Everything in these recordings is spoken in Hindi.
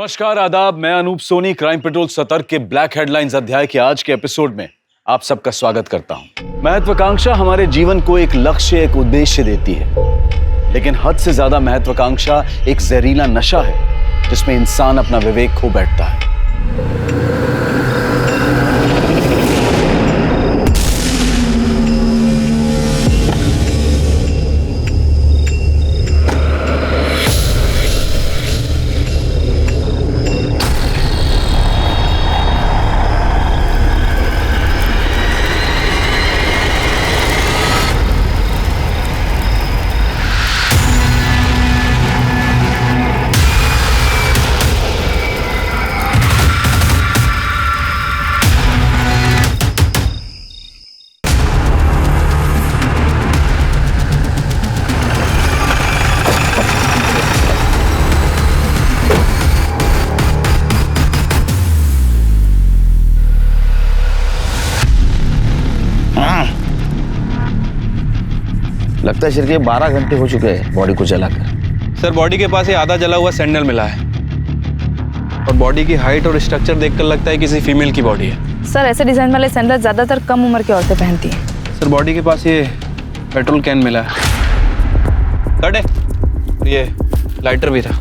नमस्कार, आदाब। मैं अनूप सोनी क्राइम पेट्रोल सतर्क के ब्लैक हेडलाइंस अध्याय के आज के एपिसोड में आप सबका स्वागत करता हूं। महत्वाकांक्षा हमारे जीवन को एक लक्ष्य, एक उद्देश्य देती है, लेकिन हद से ज्यादा महत्वाकांक्षा एक जहरीला नशा है जिसमें इंसान अपना विवेक खो बैठता है। लगता है शिरके 12 घंटे हो चुके हैं बॉडी को जलाकर। सर, बॉडी के पास ये आधा जला हुआ सैंडल मिला है और बॉडी की हाइट और स्ट्रक्चर देखकर लगता है किसी फीमेल की बॉडी है। सर, ऐसे डिजाइन वाले सैंडल ज्यादातर कम उम्र की औरतें पहनती हैं। सर, बॉडी के पास ये पेट्रोल कैन मिला है, कट है, और ये लाइटर भी था।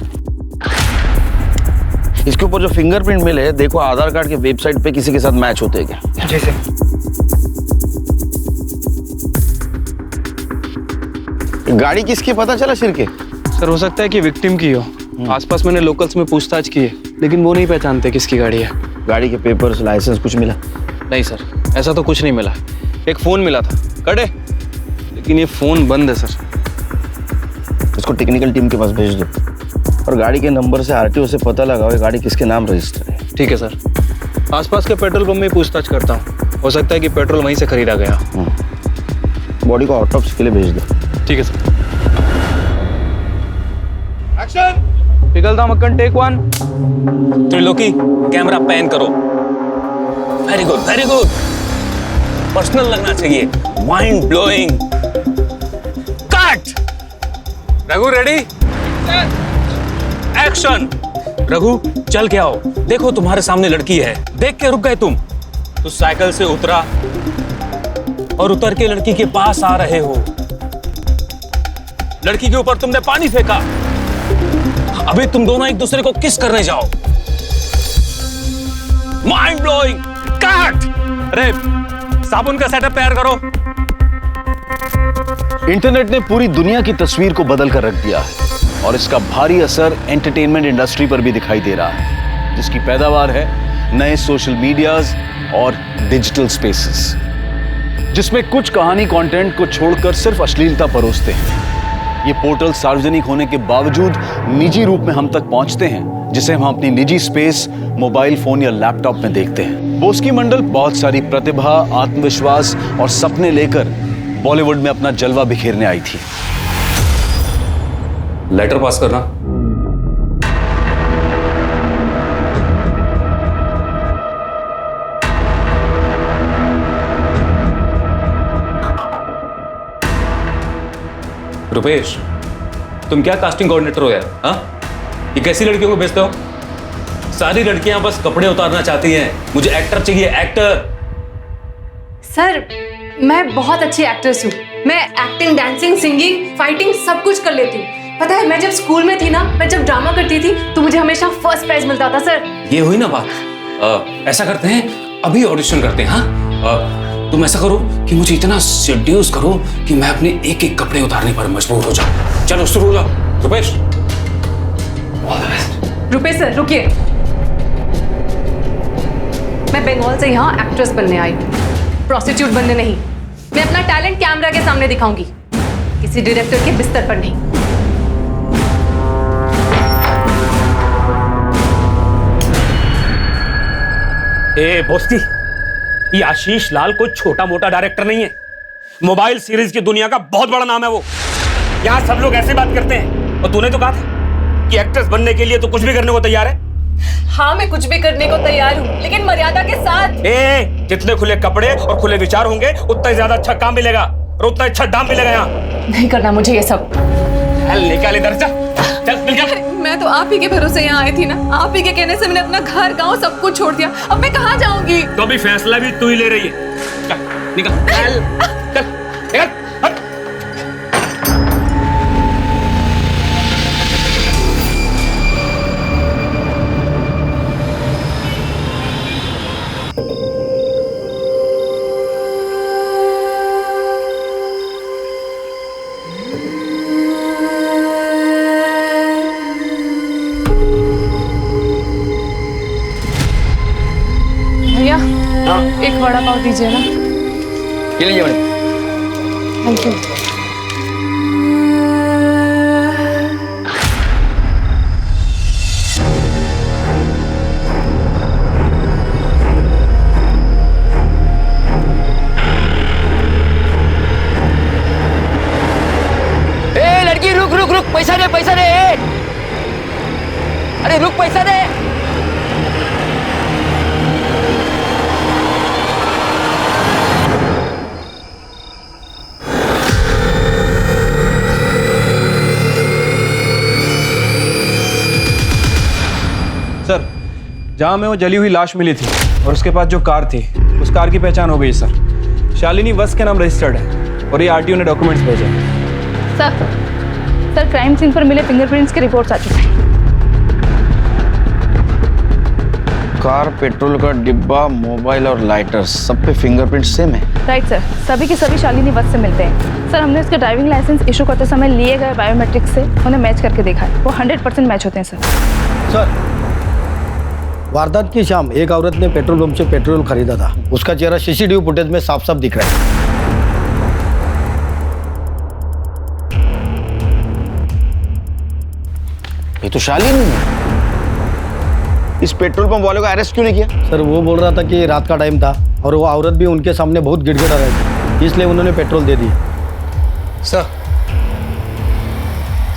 इसके ऊपर जो फिंगरप्रिंट मिले, देखो आधार कार्ड के वेबसाइट पे किसी के साथ मैच होते हैं क्या? जी सर। गाड़ी किसकी पता चला शिरके? सर, हो सकता है कि विक्टिम की हो। आसपास मैंने लोकल्स में पूछताछ की है, लेकिन वो नहीं पहचानते किसकी गाड़ी है। गाड़ी के पेपर्स, लाइसेंस कुछ मिला? नहीं सर, ऐसा तो कुछ नहीं मिला। एक फोन मिला था, कटे, लेकिन ये फोन बंद है सर। इसको टेक्निकल टीम के पास भेज दो और गाड़ी के नंबर से आरटीओ से पता लगाओ ये गाड़ी किसके नाम रजिस्टर है। ठीक है सर। आसपास के पेट्रोल पंप में पूछताछ करता हूँ, हो सकता है कि पेट्रोल वहीं से खरीदा गया। बॉडी को ऑटोप्सी के लिए भेज दो। ठीक है सर। एक्शन! पिघलता मक्खन, टेक 1। त्रिलोकी, कैमरा पैन करो। Very good, very good. Personal लगना चाहिए, mind blowing. Cut. Raghu ready? Action! Raghu, चल के आओ। देखो तुम्हारे सामने लड़की है। देख के रुक गए तुम। तो साइकिल से उतरा और उतर के लड़की के पास आ रहे हो। लड़की के ऊपर तुमने पानी फेंका। अभी तुम दोनों एक दूसरे को किस करने जाओ। Mind blowing. कट। अरे, साबुन का सेटअप तैयार करो। इंटरनेट ने पूरी दुनिया की तस्वीर को बदल कर रख दिया है और इसका भारी असर एंटरटेनमेंट इंडस्ट्री पर भी दिखाई दे रहा है, जिसकी पैदावार है नए सोशल मीडियाज और डिजिटल स्पेसेस, जिसमें कुछ कहानी कंटेंट को छोड़कर सिर्फ अश्लीलता परोसते हैं। ये पोर्टल सार्वजनिक होने के बावजूद निजी रूप में हम तक पहुंचते हैं, जिसे हम अपनी निजी स्पेस, मोबाइल फोन या लैपटॉप में देखते हैं। बोस्की मंडल बहुत सारी प्रतिभा, आत्मविश्वास और सपने लेकर बॉलीवुड में अपना जलवा बिखेरने आई थी। लेटर पास करना। रुपेश, तुम क्या कास्टिंग कोऑर्डिनेटर हो यार? हाँ, ये कैसी लड़कियों को बेचते हो? सारी लड़कियां बस कपड़े उतारना चाहती हैं। मुझे एक्टर चाहिए, एक्टर। सर, मैं बहुत अच्छी एक्ट्रेस हूँ। मैं एक्टिंग, डांसिंग, सिंगिंग, फाइटिंग सब कुछ कर लेती हूँ। पता है, मैं जब स्कूल में थी ना, मैं जब ड्रामा करती थी तो मुझे हमेशा फर्स्ट प्राइज मिलता था सर। ये हुई ना बात। ऐसा करते हैं, अभी ऑडिशन करते हैं। हाँ, तुम ऐसा करो कि मुझे इतना सेड्यूस करो कि मैं अपने एक एक कपड़े उतारने पर मजबूर हो जाऊं। चलो शुरू हो जाओ। Rupesh, all the best. Rupesh sir, रुकिए। मैं बंगाल से यहाँ एक्ट्रेस बनने आई, प्रोस्टिट्यूट बनने नहीं। मैं अपना टैलेंट कैमरा के सामने दिखाऊंगी, किसी डायरेक्टर के बिस्तर पर नहीं। ए बोस्ती, ये आशीष लाल कोई छोटा मोटा डायरेक्टर नहीं है। मोबाइल सीरीज की दुनिया का बहुत बड़ा नाम है वो। यहाँ सब लोग ऐसे बात करते हैं, और तूने तो कहा था कि एक्ट्रेस बनने के लिए तो कुछ भी करने को तैयार है। हाँ, मैं कुछ भी करने को तैयार हूँ, लेकिन मर्यादा के साथ। जितने खुले कपड़े और खुले विचार होंगे, उतना ही ज्यादा अच्छा काम मिलेगा और उतना अच्छा दाम मिलेगा। यहाँ नहीं करना मुझे ये सब। निकाल इधर, चल निकल। मैं तो आ आप ही के भरोसे यहाँ आई थी ना, आप ही के कहने से मैंने अपना घर गांव सब कुछ छोड़ दिया। अब मैं कहाँ जाऊंगी? तो अभी फैसला भी तू ही ले रही है। चल निकल चल चल निकल हट। भैया एक वड़ा पाव दीजिए ना। ये लीजिए मैडम। Thank you. ए लड़की रुक रुक रुक, पैसा दे पैसा दे। अरे रुक, पैसा दे। सर, जहाँ में वो जली हुई लाश मिली थी और उसके पास जो कार थी, उस कार की पहचान हो गई सर। शालिनी वस के नाम रजिस्टर्ड है और ये आरटीओ ने डॉक्यूमेंट्स भेजे हैं। सर क्राइम सीन पर मिले फिंगरप्रिंट्स की रिपोर्ट्स आ चुकी हैं। कार, पेट्रोल का डिब्बा, मोबाइल और लाइटर, सब पे फिंगरप्रिंट सेम है। राइट सर, सभी के सभी शालिनी वस से मिलते हैं। सर हमने उसके ड्राइविंग लाइसेंस इशू करते समय लिए गए बायोमेट्रिक से उन्हें मैच करके देखा है, वो 100% मैच होते हैं सर। सर, वारदात की शाम एक औरत ने पेट्रोल पंप से पेट्रोल खरीदा था। उसका चेहरा सीसीटीवी फुटेज में साफ साफ दिख रहा है। ये तो शालिनी है। इस पेट्रोल पंप वाले को अरेस्ट क्यों नहीं किया? सर वो बोल रहा था कि रात का टाइम था और वो औरत भी उनके सामने बहुत गिड़गिड़ा रही थी, इसलिए उन्होंने पेट्रोल दे दिया।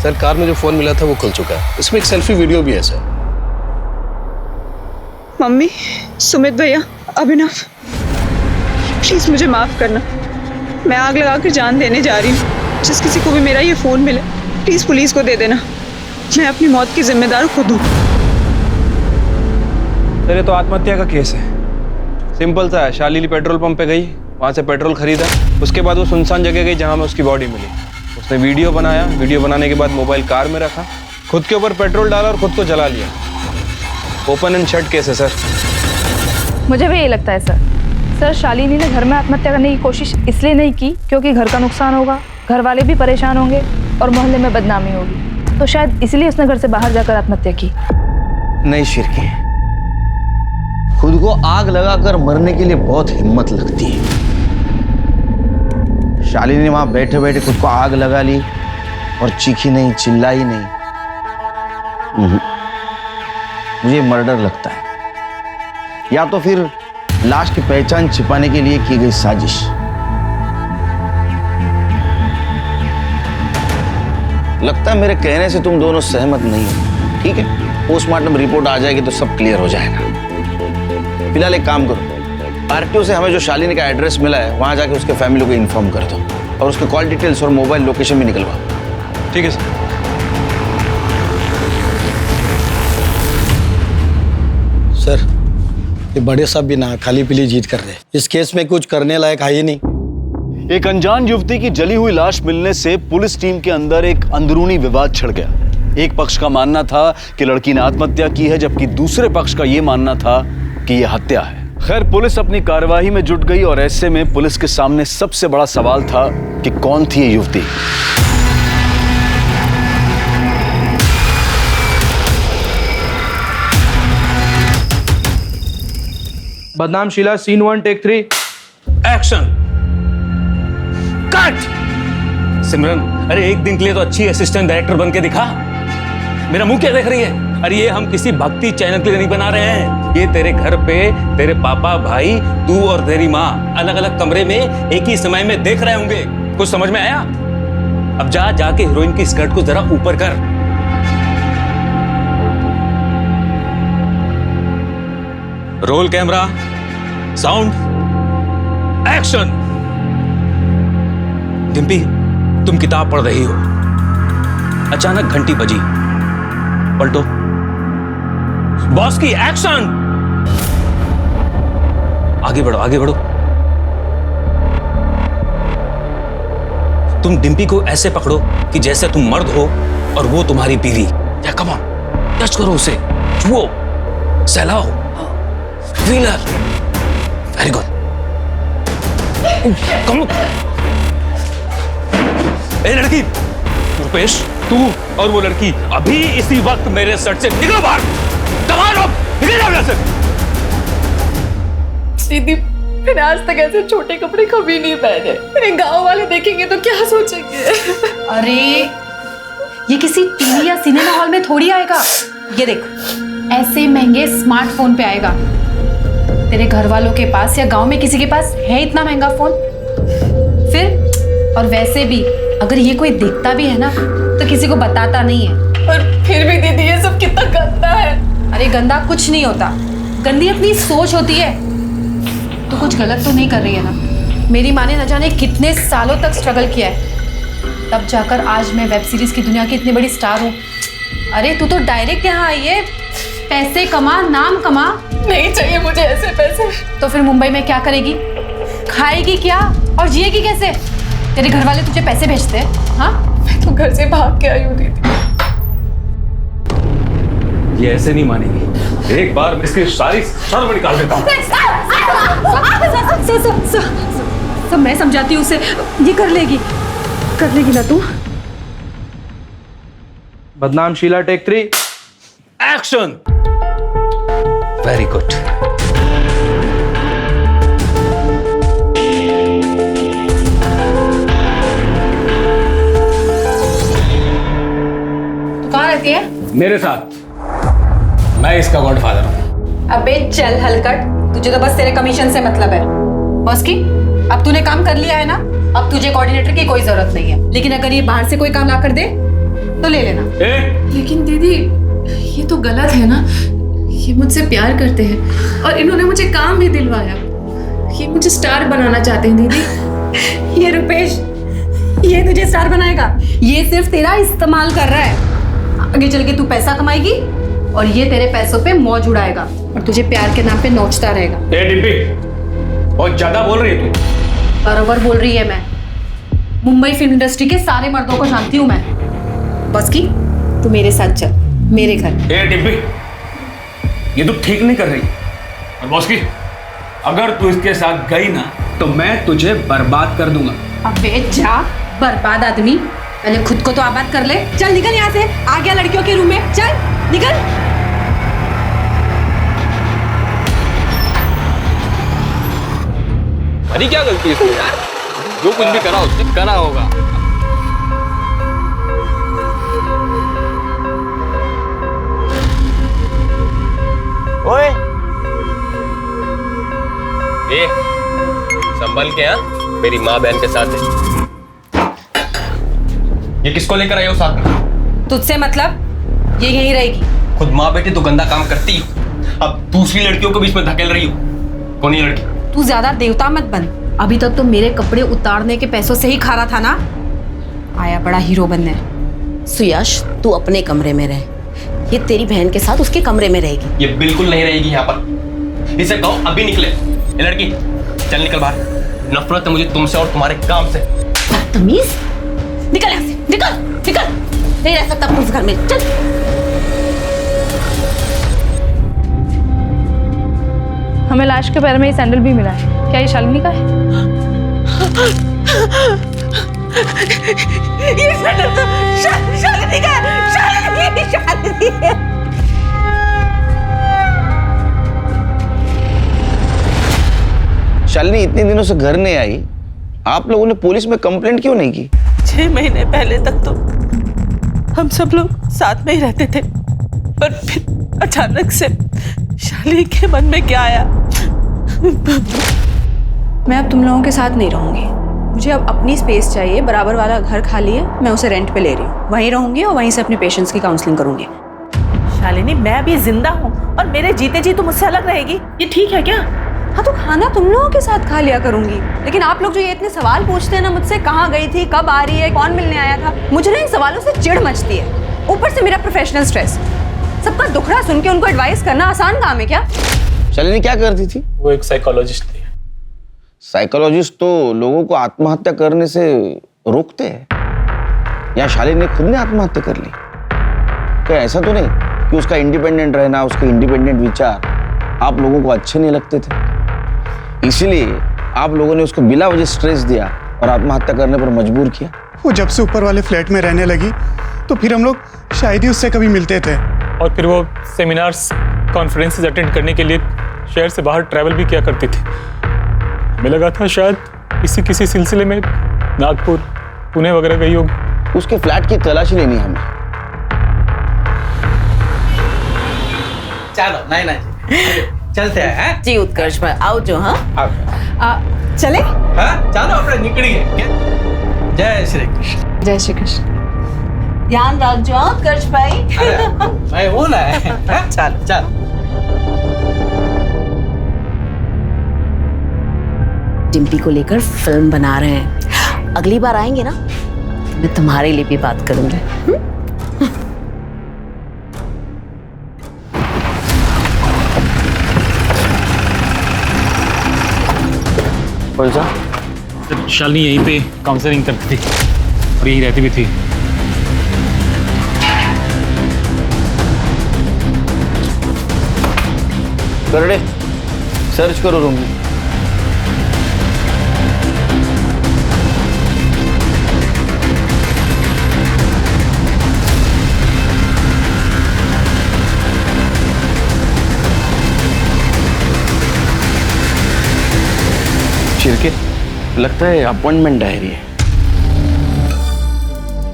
सर कार में जो फोन मिला था वो खुल चुका है, इसमें एक सेल्फी वीडियो भी है सर। मम्मी, सुमित भैया, अभिनव, प्लीज मुझे माफ करना। मैं आग लगा कर जान देने जा रही हूँ। जिस किसी को भी मेरा ये फोन मिले प्लीज पुलिस को दे देना। मैं अपनी मौत की जिम्मेदार खुद हूँ। सर ये तो आत्महत्या का केस है। सिंपल सा है, शालिनी पेट्रोल पंप पे गई, वहाँ से पेट्रोल खरीदा, उसके बाद वो सुनसान जगह गई जहाँ में उसकी बॉडी मिली। उसने वीडियो बनाया, वीडियो बनाने के बाद मोबाइल कार में रखा, खुद के ऊपर पेट्रोल डाला और खुद को जला लिया। ओपन एंड शट केस है सर। मुझे भी यही लगता है सर शालिनी ने घर में आत्महत्या करने की कोशिश इसलिए नहीं की क्योंकि घर का नुकसान होगा, घर वाले भी परेशान होंगे और मोहल्ले में बदनामी होगी, तो शायद इसलिए उसने घर से बाहर जाकर आत्महत्या की। नहीं शिरकी, खुद को आग लगाकर मरने के लिए बहुत हिम्मत लगती है। शालिनी ने वहां बैठे बैठे खुद को आग लगा ली और चीखी नहीं, चिल्लाई नहीं। मुझे मर्डर लगता है, या तो फिर लाश की पहचान छिपाने के लिए की गई साजिश। लगता है मेरे कहने से तुम दोनों सहमत नहीं हो। ठीक है, पोस्टमार्टम रिपोर्ट आ जाएगी तो सब क्लियर हो जाएगा। फिलहाल एक काम करो, आरटीओ से हमें जो शालिनी का एड्रेस मिला है वहां जाके उसके फैमिली को इन्फॉर्म कर दो और उसके कॉल डिटेल्स और मोबाइल लोकेशन भी निकलवाओ। ठीक है सर। सर ये बड़े साहब भी ना खाली पीली जीत कर रहे, इस केस में कुछ करने लायक है ही नहीं। एक अनजान युवती की जली हुई लाश मिलने से पुलिस टीम के अंदर एक अंदरूनी विवाद छिड़ गया। एक पक्ष का मानना था कि लड़की ने आत्महत्या की है, जबकि दूसरे पक्ष का यह मानना था कि यह हत्या है। खैर पुलिस अपनी कार्यवाही में जुट गई और ऐसे में पुलिस के सामने सबसे बड़ा सवाल था कि कौन थी ये युवती। बदनाम Sheela, scene 1 take 3 action cut. Simran, अरे एक दिन के लिए तो अच्छी असिस्टेंट डायरेक्टर बन के दिखा। मेरा मुंह क्या देख रही है? अरे ये हम किसी भक्ति चैनल के लिए नहीं बना रहे हैं। ये तेरे घर पे तेरे पापा, भाई, तू और तेरी माँ अलग अलग कमरे में एक ही समय में देख रहे होंगे। कुछ समझ में आया? अब जाके हीरोइन की स्कर्ट को जरा ऊपर कर। Roll camera, sound, action. Dimpy, तुम किताब पढ़ रही हो, अचानक घंटी बजी। पलटो। बॉस की एक्शन। आगे बढ़ो, आगे बढ़ो। तुम डिम्पी को ऐसे पकड़ो कि जैसे तुम मर्द हो और वो तुम्हारी बीवी। या कम ऑन, टच करो उसे, छुओ, सहलाओ, फीलर। Very good. कम। ए लड़की, रुपेश, तू और वो लड़की अभी इसी वक्त मेरे सर से निकलो बाहर। कमाल, निकल जाओ यहाँ से। दीदी, मैंने आज तक ऐसे छोटे कपड़े कभी नहीं पहने। मेरे गांव वाले देखेंगे तो क्या सोचेंगे? अरे ये किसी टीवी या सिनेमा हॉल में थोड़ी आएगा। ये देख, ऐसे महंगे स्मार्टफोन पे आएगा। तेरे घर वालों के पास या गांव में किसी के पास है इतना महंगा फोन? फिर और वैसे भी अगर ये कोई देखता भी है ना तो किसी को बताता नहीं है। और फिर भी दीदी ये सब कितना गंदा है। अरे गंदा कुछ नहीं होता, गंदी अपनी सोच होती है। तू कुछ गलत तो नहीं कर रही है ना? मेरी माँ ने न जाने कितने सालों तक स्ट्रगल किया है, तब जाकर आज मैं वेब सीरीज की दुनिया की इतनी बड़ी स्टार हूँ। अरे तू तो डायरेक्ट यहाँ आई है पैसे कमा, नाम कमा। नहीं चाहिए मुझे ऐसे पैसे। तो फिर मुंबई में क्या करेगी? खाएगी क्या और जिएगी कैसे? तेरे घर वाले तुझे पैसे भेजते हैं? हाँ, मैं तो घर से भाग के आई हूँ दीदी। ये ऐसे नहीं मानेगी। एक बार मैं इसकी सारी शर्म निकाल देता हूँ। सब मैं समझाती हूँ उसे, ये कर लेगी ना तू? बदनाम Sheela, take 3 action. Very good. तू कहाँ रहती है? मेरे साथ। मैं इसका गॉडफादर हूँ। अबे चल हलकट, तुझे तो बस तेरे कमीशन से मतलब है। बॉस की, अब तूने काम कर लिया है ना, अब तुझे कोऑर्डिनेटर की कोई जरूरत नहीं है। लेकिन अगर ये बाहर से कोई काम ला कर दे तो ले लेना। लेकिन दीदी ये तो गलत है ना। ये मुझसे प्यार करते हैं और इन्होंने मुझे काम भी दिलवाया। ये मुझे स्टार बनाना चाहते हैं दीदी। ये रुपेश, ये तुझे स्टार बनाएगा? ये सिर्फ तेरा इस्तेमाल कर रहा है। आगे चल के तू पैसा कमाएगी और ये तेरे पैसों पे मौज उड़ाएगा और तुझे प्यार के नाम पे नोचता रहेगा। डिम्पी, बहुत ज्यादा बोल रही है तू। बराबर बोल रही है मैं। मुंबई फिल्म इंडस्ट्री के सारे मर्दों को जानती हूँ मैं। बस की, तू मेरे साथ चल, मेरे घर। डिम्पी, ये तू ठीक नहीं कर रही। और बॉस की, अगर तू इसके साथ गई ना तो मैं तुझे बर्बाद कर दूंगा। अबे जा, बर्बाद आदमी, पहले खुद को तो आबाद कर ले। चल निकल यहाँ से, आ गया लड़कियों के रूम में, चल निकल। अरे क्या गलती है इसमें यार? जो कुछ भी करा उसने करा होगा। ओए, ए, संभल के। हाँ, मेरी माँ बहन के साथ है। ये किसको लेकर आई हो साथ में? तुझसे मतलब? ये यहीं रहेगी। खुद माँ बेटी तो गंदा काम करती, अब दूसरी लड़कियों को बीच में धकेल रही हो। कौन है लड़की? तू ज्यादा देवता मत बन। अभी तक तो मेरे कपड़े उतारने के पैसों से ही खा रहा था ना, आया बड़ा हीरो बनने। सुयश, तू अपने कमरे में रह, ये तेरी बहन के साथ उसके कमरे में रहेगी। ये बिल्कुल नहीं रहेगी यहाँ पर। इसे कहो अभी निकले। ये लड़की, चल निकल बाहर। नफरत है मुझे तुमसे और तुम्हारे काम से। बदतमीज, निकल यहाँ से, निकल निकल, नहीं रह सकता उस घर में, चल। हमें लाश के पैर में ये सैंडल भी मिला है, क्या ये शालिनी का है? ये सैंडल तो शालिनी का है, शालिनी है। शालिनी इतने दिनों से घर नहीं आई, आप लोगों ने पुलिस में कंप्लेंट क्यों नहीं की? 6 महीने पहले तक तो हम सब लोग साथ में ही रहते थे, पर फिर अचानक से शालिनी के मन में क्या आया? मैं अब तुम लोगों के साथ नहीं रहूंगी। मुझे अब अपनी स्पेस चाहिए। बराबर वाला घर खाली है, मैं उसे रेंट पे ले रही हूँ। वहीं रहूंगी और वहीं से अपने पेशेंट्स की काउंसलिंग करूंगी। शालिनी, मैं अभी जिंदा हूँ और मेरे जीते जी तुम मुझसे अलग रहेगी, ये ठीक है क्या? हाँ तो खाना तुम लोगों के साथ खा लिया करूंगी, लेकिन आप लोग जो ये इतने सवाल पूछते हैं ना मुझसे, कहाँ गई थी, कब आ रही है, कौन मिलने आया था, मुझे ना इन सवालों से चिढ़ मचती है। ऊपर से मेरा प्रोफेशनल स्ट्रेस। सबका दुखड़ा सुन के उनको एडवाइस करना आसान काम है क्या? शालिनी क्या करती थी? वो एक साइकोलॉजिस्ट थी। साइकोलॉजिस्ट तो लोगों को आत्महत्या करने से रोकते हैं। या शालिनी ने खुद ने आत्महत्या कर ली? क्या ऐसा तो नहीं कि उसका इंडिपेंडेंट रहना, उसके इंडिपेंडेंट विचार आप लोगों को अच्छे नहीं लगते थे, इसीलिए आप लोगों ने उसको बिना वजह स्ट्रेस दिया और आत्महत्या करने पर मजबूर किया? वो जब से ऊपर वाले फ्लैट में रहने लगी तो फिर हम लोग शायद ही उससे कभी मिलते थे। और फिर वो सेमिनार्स, कॉन्फ्रेंसेस अटेंड करने के लिए शहर से बाहर ट्रैवल भी किया करती थी। हमें लगा था शायद किसी सिलसिले में नागपुर, पुणे वगैरह गई होगी। उसके फ्लैट की तलाशी लेनी हमें। चलो नहीं चलते हैं जी उत्कर्ष भाई, आओ जो। हाँ चले? हाँ चलो अपने निकली है। जय श्री कृष्ण। जय श्री कृष्ण। ध्यान रखो उत्कर्ष भाई। मैं हूँ ना। चल चल। डिम्पी को लेकर फिल्म बना रहे हैं। अगली बार आएंगे ना, मैं तुम्हारे लिए भी बात करूंगी। कौन सा? शालिनी यहीं पे काउंसलिंग करती थी और यहीं रहती भी थी। करड़े सर्च करो रूम में। चिरके लगता है अपॉइंटमेंट डायरी है।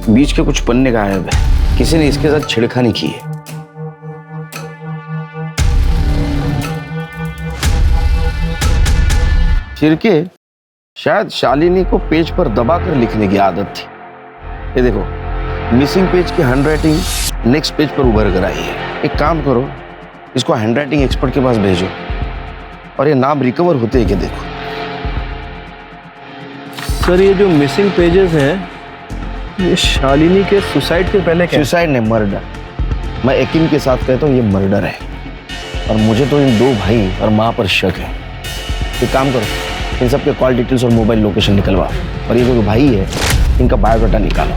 बीच के कुछ पन्ने गायब है, किसी ने इसके साथ छेड़खानी की है। चिरके शायद शालिनी को पेज पर दबाकर लिखने की आदत थी। ये देखो, मिसिंग पेज की हैंडराइटिंग नेक्स्ट पेज पर उभर कर आई है। एक काम करो, इसको हैंडराइटिंग एक्सपर्ट के पास भेजो और ये नाम रिकवर होते हैं क्या देखो। सर ये जो मिसिंग पेजेस हैं, ये शालिनी के सुसाइड के पहले क्या? सुसाइड नहीं, मर्डर। मैं यकीन के साथ कहता हूँ ये मर्डर है और मुझे तो इन दो भाई और माँ पर शक है। एक काम करो, इन सब के कॉल डिटेल्स और मोबाइल लोकेशन निकलवाओ और ये जो भाई है इनका बायोडाटा निकालो।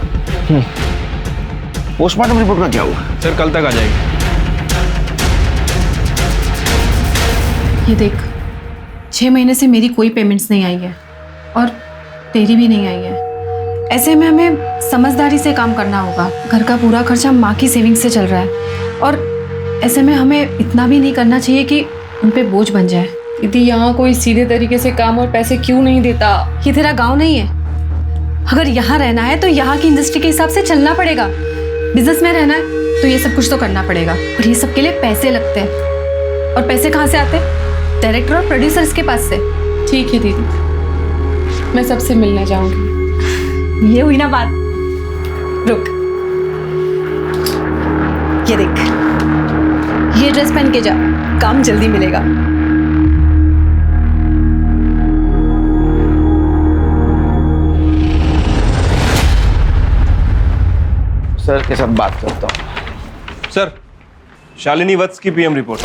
पोस्टमार्टम रिपोर्ट का क्या हुआ? सर कल तक आ जाएगी। ये देख, 6 महीने से मेरी कोई पेमेंट्स नहीं आई है और तेरी भी नहीं आई है। ऐसे में हमें समझदारी से काम करना होगा। घर का पूरा खर्चा माँ की सेविंग से चल रहा है और ऐसे में हमें इतना भी नहीं करना चाहिए कि उन पे बोझ बन जाए। दीदी यहाँ कोई सीधे तरीके से काम और पैसे क्यों नहीं देता? ये तेरा गांव नहीं है। अगर यहाँ रहना है तो यहाँ की इंडस्ट्री के हिसाब से चलना पड़ेगा। बिजनेस में रहना है तो ये सब कुछ तो करना पड़ेगा और ये सब के लिए पैसे लगते हैं। और पैसे कहाँ से आते हैं? डायरेक्टर और प्रोड्यूसर्स के पास से। ठीक है दीदी, मैं सबसे मिलने जाऊंगी। ये हुई ना बात। रुक, ये देख, ये ड्रेस पहन के जा, काम जल्दी मिलेगा। सर के साथ बात करता हूँ। सर, शालिनी वत्स की पीएम रिपोर्ट।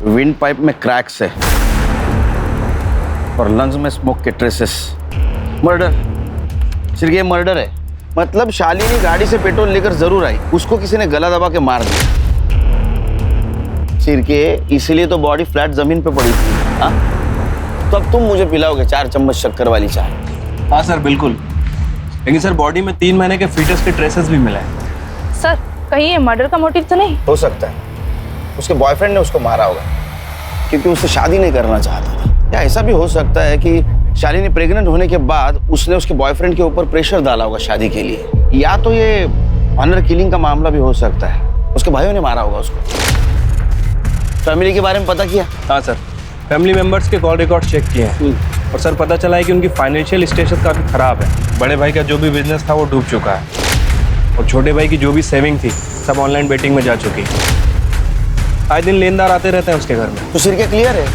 विंड पाइप में क्रैक्स है और लंग्स में स्मोक के ट्रेसेस। मर्डर। सिर्फ ये मर्डर है। मतलब शालिनी गाड़ी से पेट्रोल लेकर जरूर आई, उसको किसी ने गला दबा के मार दिया। सिरके, इसीलिए तो बॉडी फ्लैट जमीन पे पड़ी थी। हाँ, तो अब तुम मुझे पिलाओगे 4 चम्मच शक्कर वाली चाय? हाँ सर बिल्कुल, लेकिन सर बॉडी में 3 महीने के फीटस के ट्रेसेस भी मिले हैं। सर कहीं ये मर्डर का मोटिव तो नहीं? हो सकता है उसके बॉयफ्रेंड ने उसको मारा होगा क्योंकि उससे शादी नहीं करना चाहता था। या ऐसा भी हो सकता है कि शालिनी प्रेग्नेंट होने के बाद उसने उसके बॉयफ्रेंड के ऊपर प्रेशर डाला होगा शादी के लिए। या तो ये ऑनर किलिंग का मामला भी हो सकता है, उसके भाइयों ने मारा होगा उसको। फैमिली के बारे में पता किया? हाँ सर, फैमिली मेंबर्स के कॉल रिकॉर्ड चेक किए हैं और सर पता चला है कि उनकी फाइनेंशियल स्टेटस काफ़ी ख़राब है। बड़े भाई का जो भी बिजनेस था वो डूब चुका है और छोटे भाई की जो भी सेविंग थी सब ऑनलाइन बेटिंग में जा चुकी है। आए दिन लेनदार आते रहते हैं उसके घर में। तो सिर क्या क्लियर है?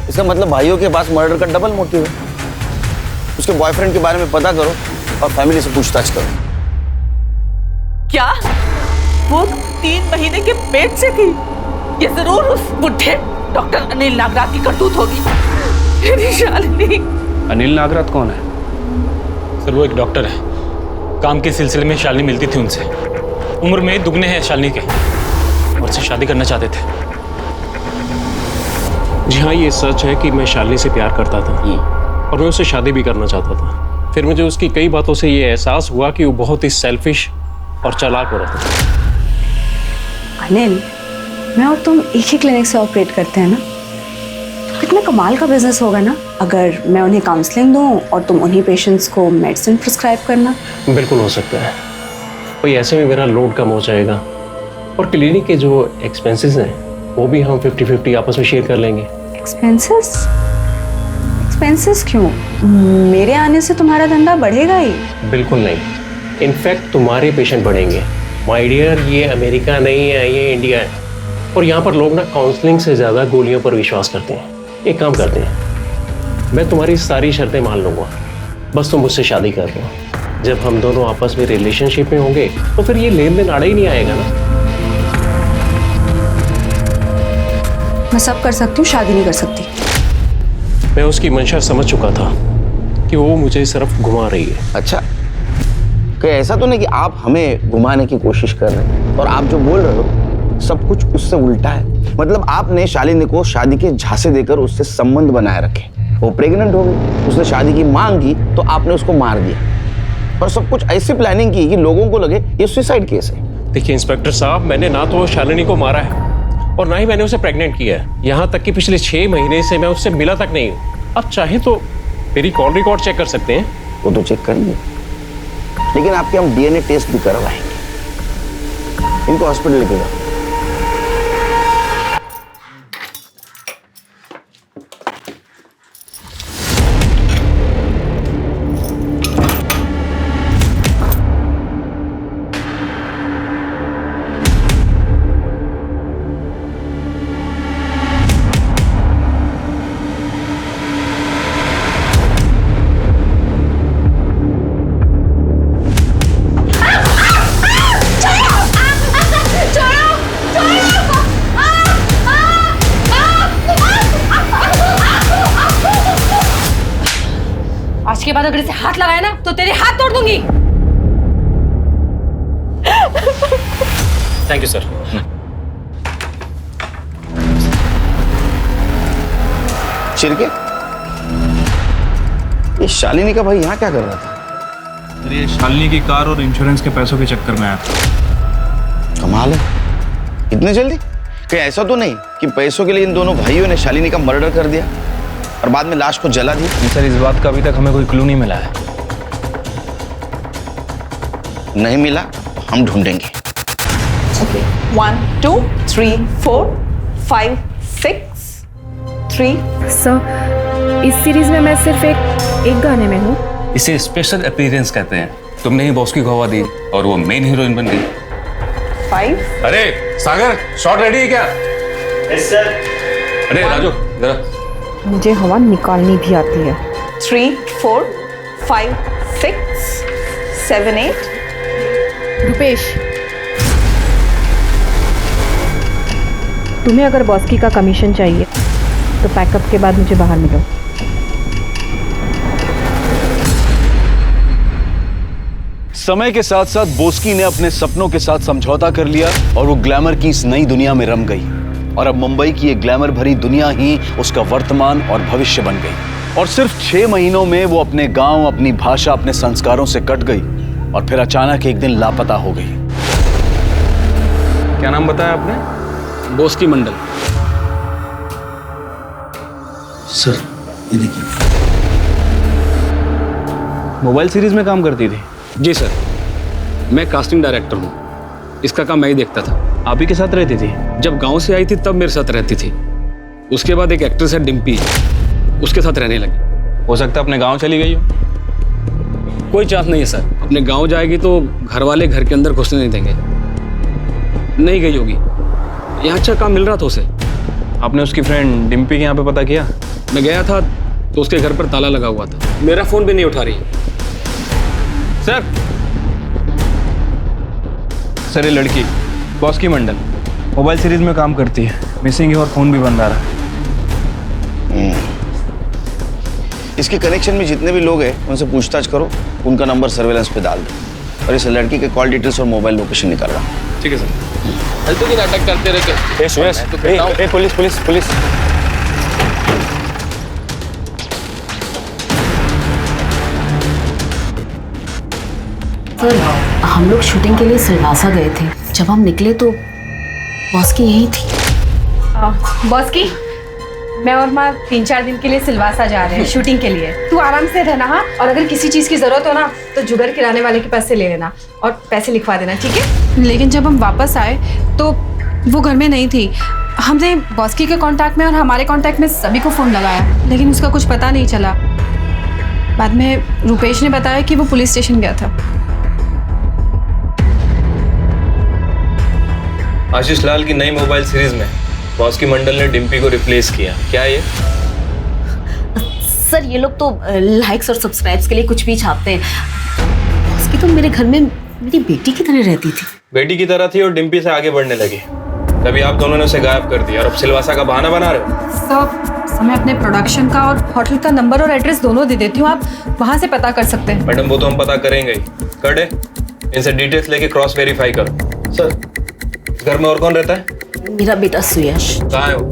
इसका मतलब भाइयों के पास मर्डर का डबल मोटिव है। उसके बॉयफ्रेंड के बारे में पता करो और फैमिली से पूछताछ करो। क्या वो 3 महीने के पेट से थी। ये जरूर उस बुढ़े डॉक्टर अनिल नागराज की करतूत होगी। मेरी शालिनी। अनिल नागराज कौन है? सर वो एक डॉक्टर है, काम के सिलसिले में शालिनी मिलती थी उनसे। उम्र में दुगने हैं शालिनी के और उससे शादी करना चाहते थे। जी हाँ, ये सच है कि मैं शालिनी से प्यार करता था और मैं उससे शादी भी करना चाहता था। फिर मुझे उसकी कई बातों से ये एहसास हुआ कि वो बहुत ही सेल्फिश और चालाक हो रहा था। अनिल, मैं और तुम एक ही क्लिनिक से ऑपरेट करते हैं ना, तो कितना कमाल का बिजनेस होगा ना अगर मैं उन्हें काउंसलिंग दूं और तुम उन्हीं पेशेंट्स को मेडिसिन प्रिस्क्राइब करना। बिल्कुल हो सकता है, कोई ऐसे में मेरा लोड कम हो जाएगा और क्लिनिक के जो एक्सपेंसेस हैं वो भी हम 50-50 आपस में शेयर कर लेंगे। एक्सपेंसेस? एक्सपेंसेस क्यों? मेरे आने से तुम्हारा धंधा बढ़ेगा ही। बिल्कुल नहीं, इनफैक्ट तुम्हारे पेशेंट बढ़ेंगे। माय डियर, ये अमेरिका नहीं है, ये इंडिया है और यहाँ पर लोग ना काउंसलिंग से ज़्यादा गोलियों पर विश्वास करते हैं। एक काम करते हैं, मैं तुम्हारी सारी शर्तें मान लूँगा, बस तुम मुझसे शादी कर लो। जब हम दोनों आपस में रिलेशनशिप में होंगे तो फिर ये लेन देन आड़ा ही नहीं आएगा ना। मैं सब कर सकती हूँ, शादी नहीं कर सकती। मैं उसकी मंशा समझ चुका था कि वो मुझे सिर्फ घुमा रही है। अच्छा, कहीं ऐसा तो नहीं कि आप हमें घुमाने की कोशिश कर रहे हैं और आप जो बोल रहे हो सब कुछ उससे उल्टा है? मतलब आपने शालिनी को शादी के झांसे देकर उससे संबंध बनाए रखे, वो प्रेग्नेंट हो गई, उसने शादी की मांग की तो आपने उसको मार दिया और सब कुछ ऐसी प्लानिंग की कि लोगों को लगे ये सुसाइड केस है। देखिए इंस्पेक्टर साहब, मैंने ना तो शालिनी को मारा है और ना ही मैंने उसे प्रेग्नेंट किया है। यहाँ तक कि पिछले 6 महीने से मैं उससे मिला तक नहीं हूँ। अब चाहे तो मेरी कॉल रिकॉर्ड चेक कर सकते हैं। वो तो चेक करेंगे, लेकिन आपके हम डीएनए टेस्ट भी करवाएंगे। इनको हॉस्पिटल लेके जाओ। आज के बाद अगर इसे हाथ लगाया ना तो तेरे हाथ तोड़ दूंगी। Thank you sir. चिरके, ये शालिनी का भाई यहाँ क्या कर रहा था? अरे शालिनी की कार और इंश्योरेंस के पैसों के चक्कर में आया था। कमाल है, इतने जल्दी? कहीं ऐसा तो नहीं कि पैसों के लिए इन दोनों भाइयों ने शालिनी का मर्डर कर दिया और बाद में लाश को जला दिया? सर, इस बात का अभी तक हमें कोई क्लू नहीं मिला है। नहीं मिला तो हम ढूंढेंगे। Okay. 1 2 3 4 5 6 3। सर, इस सीरीज में मैं सिर्फ एक गाने में हूँ। इसे स्पेशल अपीयरेंस कहते हैं। तुमने ही बॉस की गवाह दी और वो मेन हीरोइन बन गई। 5। अरे सागर, शॉट रेडी है क्या? Yes sir. अरे राजू जरा। मुझे हवा निकालनी भी आती है। 3 4 5 6 7 8। रुपेश, तुम्हें अगर बॉस्की का कमीशन चाहिए तो पैकअप के बाद मुझे बाहर मिलो। समय के साथ साथ बोस्की ने अपने सपनों के साथ समझौता कर लिया और वो ग्लैमर की इस नई दुनिया में रम गई और अब मुंबई की ये ग्लैमर भरी दुनिया ही उसका वर्तमान और भविष्य बन गई। और सिर्फ 6 महीनों में वो अपने गांव, अपनी भाषा, अपने संस्कारों से कट गई और फिर अचानक एक दिन लापता हो गई। क्या नाम बताया आपने? बोस्की मंडल। सर ये देखिए, मोबाइल सीरीज में काम करती थी। जी सर, मैं कास्टिंग डायरेक्टर हूँ। इसका काम मैं ही देखता था। आप ही के साथ रहती थी? जब गांव से आई थी तब मेरे साथ रहती थी। उसके बाद एक एक्ट्रेस है डिम्पी, उसके साथ रहने लगी। हो सकता है अपने गांव चली गई हो। कोई चांस नहीं है सर, अपने गांव जाएगी तो घर वाले घर के अंदर घुसने नहीं देंगे। नहीं गई होगी, यहाँ अच्छा काम मिल रहा था उसे। आपने उसकी फ्रेंड डिम्पी के यहाँ पे पता किया? मैं गया था तो उसके घर पर ताला लगा हुआ था। मेरा फोन भी नहीं उठा रही है। सर, ये लड़की बॉस की मंडल मोबाइल सीरीज में काम करती है, मिसिंग है और फोन भी बंद आ रहा है। इसके कनेक्शन में जितने भी लोग हैं उनसे पूछताछ करो, उनका नंबर सर्वेलेंस पे डाल दो और इस लड़की के कॉल डिटेल्स और मोबाइल लोकेशन निकाल रहा हूँ। ठीक है सर। फालतू की नाटक करते रहते। Police police police. सर हम लोग शूटिंग के लिए सिलवासा गए थे, जब हम निकले तो बॉस की यही थी। बॉस की मैं और माँ 3-4 दिन के लिए सिलवासा जा रहे हैं शूटिंग के लिए। तू आराम से रहना, हाँ, और अगर किसी चीज़ की ज़रूरत हो ना तो जुगर किराने वाले के पास से ले लेना और पैसे लिखवा देना, ठीक है? लेकिन जब हम वापस आए तो वो घर में नहीं थी। हमने बॉस की के कांटेक्ट में और हमारे कांटेक्ट में सभी को फ़ोन लगाया, लेकिन उसका कुछ पता नहीं चला। बाद में रुपेश ने बताया कि वो पुलिस स्टेशन गया था। आशीष लाल की नई मोबाइल सीरीज में बॉस की मंडल ने डिम्पी को रिप्लेस किया, क्या ये? सर ये लोग तो लाइक्स और सब्सक्राइब्स के लिए कुछ भी छापते हैं। बॉस की तो मेरे घर में मेरी बेटी की तरह रहती थी। बेटी की तरह थी और डिम्पी से आगे बढ़ने लगी, तभी आप दोनों ने उसे गायब कर दिया और अब सिलवासा का बहाना बना रहे हो। सर मैं अपने प्रोडक्शन का और होटल का नंबर और एड्रेस दोनों दे देती हूँ, आप वहाँ से पता कर सकते हैं। मैडम वो तो हम पता करेंगे ही। कर दे, इनसे डिटेल्स लेके क्रॉस वेरीफाई करो। सर इस घर में और कौन रहता है? मेरा बेटा सुयश। कहाँ है वो?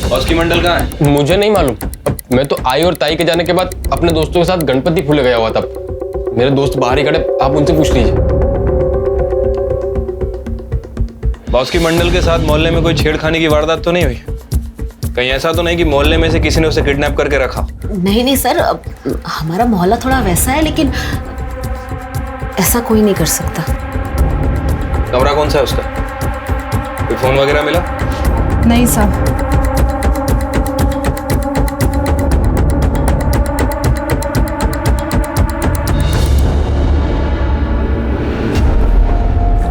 बॉस की मंडल कहाँ है? मुझे नहीं मालूम। मैं तो आई और ताई के जाने के बाद अपने दोस्तों के साथ गणपति फूले गया हुआ था। मेरे दोस्त बाहर ही खड़े, आप उनसे पूछ लीजिए। बॉस की मंडल के साथ मोहल्ले में कोई छेड़खानी की वारदात तो नहीं हुई? कहीं ऐसा तो नहीं कि मोहल्ले में से किसी ने उसे किडनैप करके रखा? नहीं सर, हमारा मोहल्ला थोड़ा वैसा है, लेकिन ऐसा कोई नहीं कर सकता। कमरा कौन सा है उसका? कोई फोन वगैरह मिला? नहीं सर।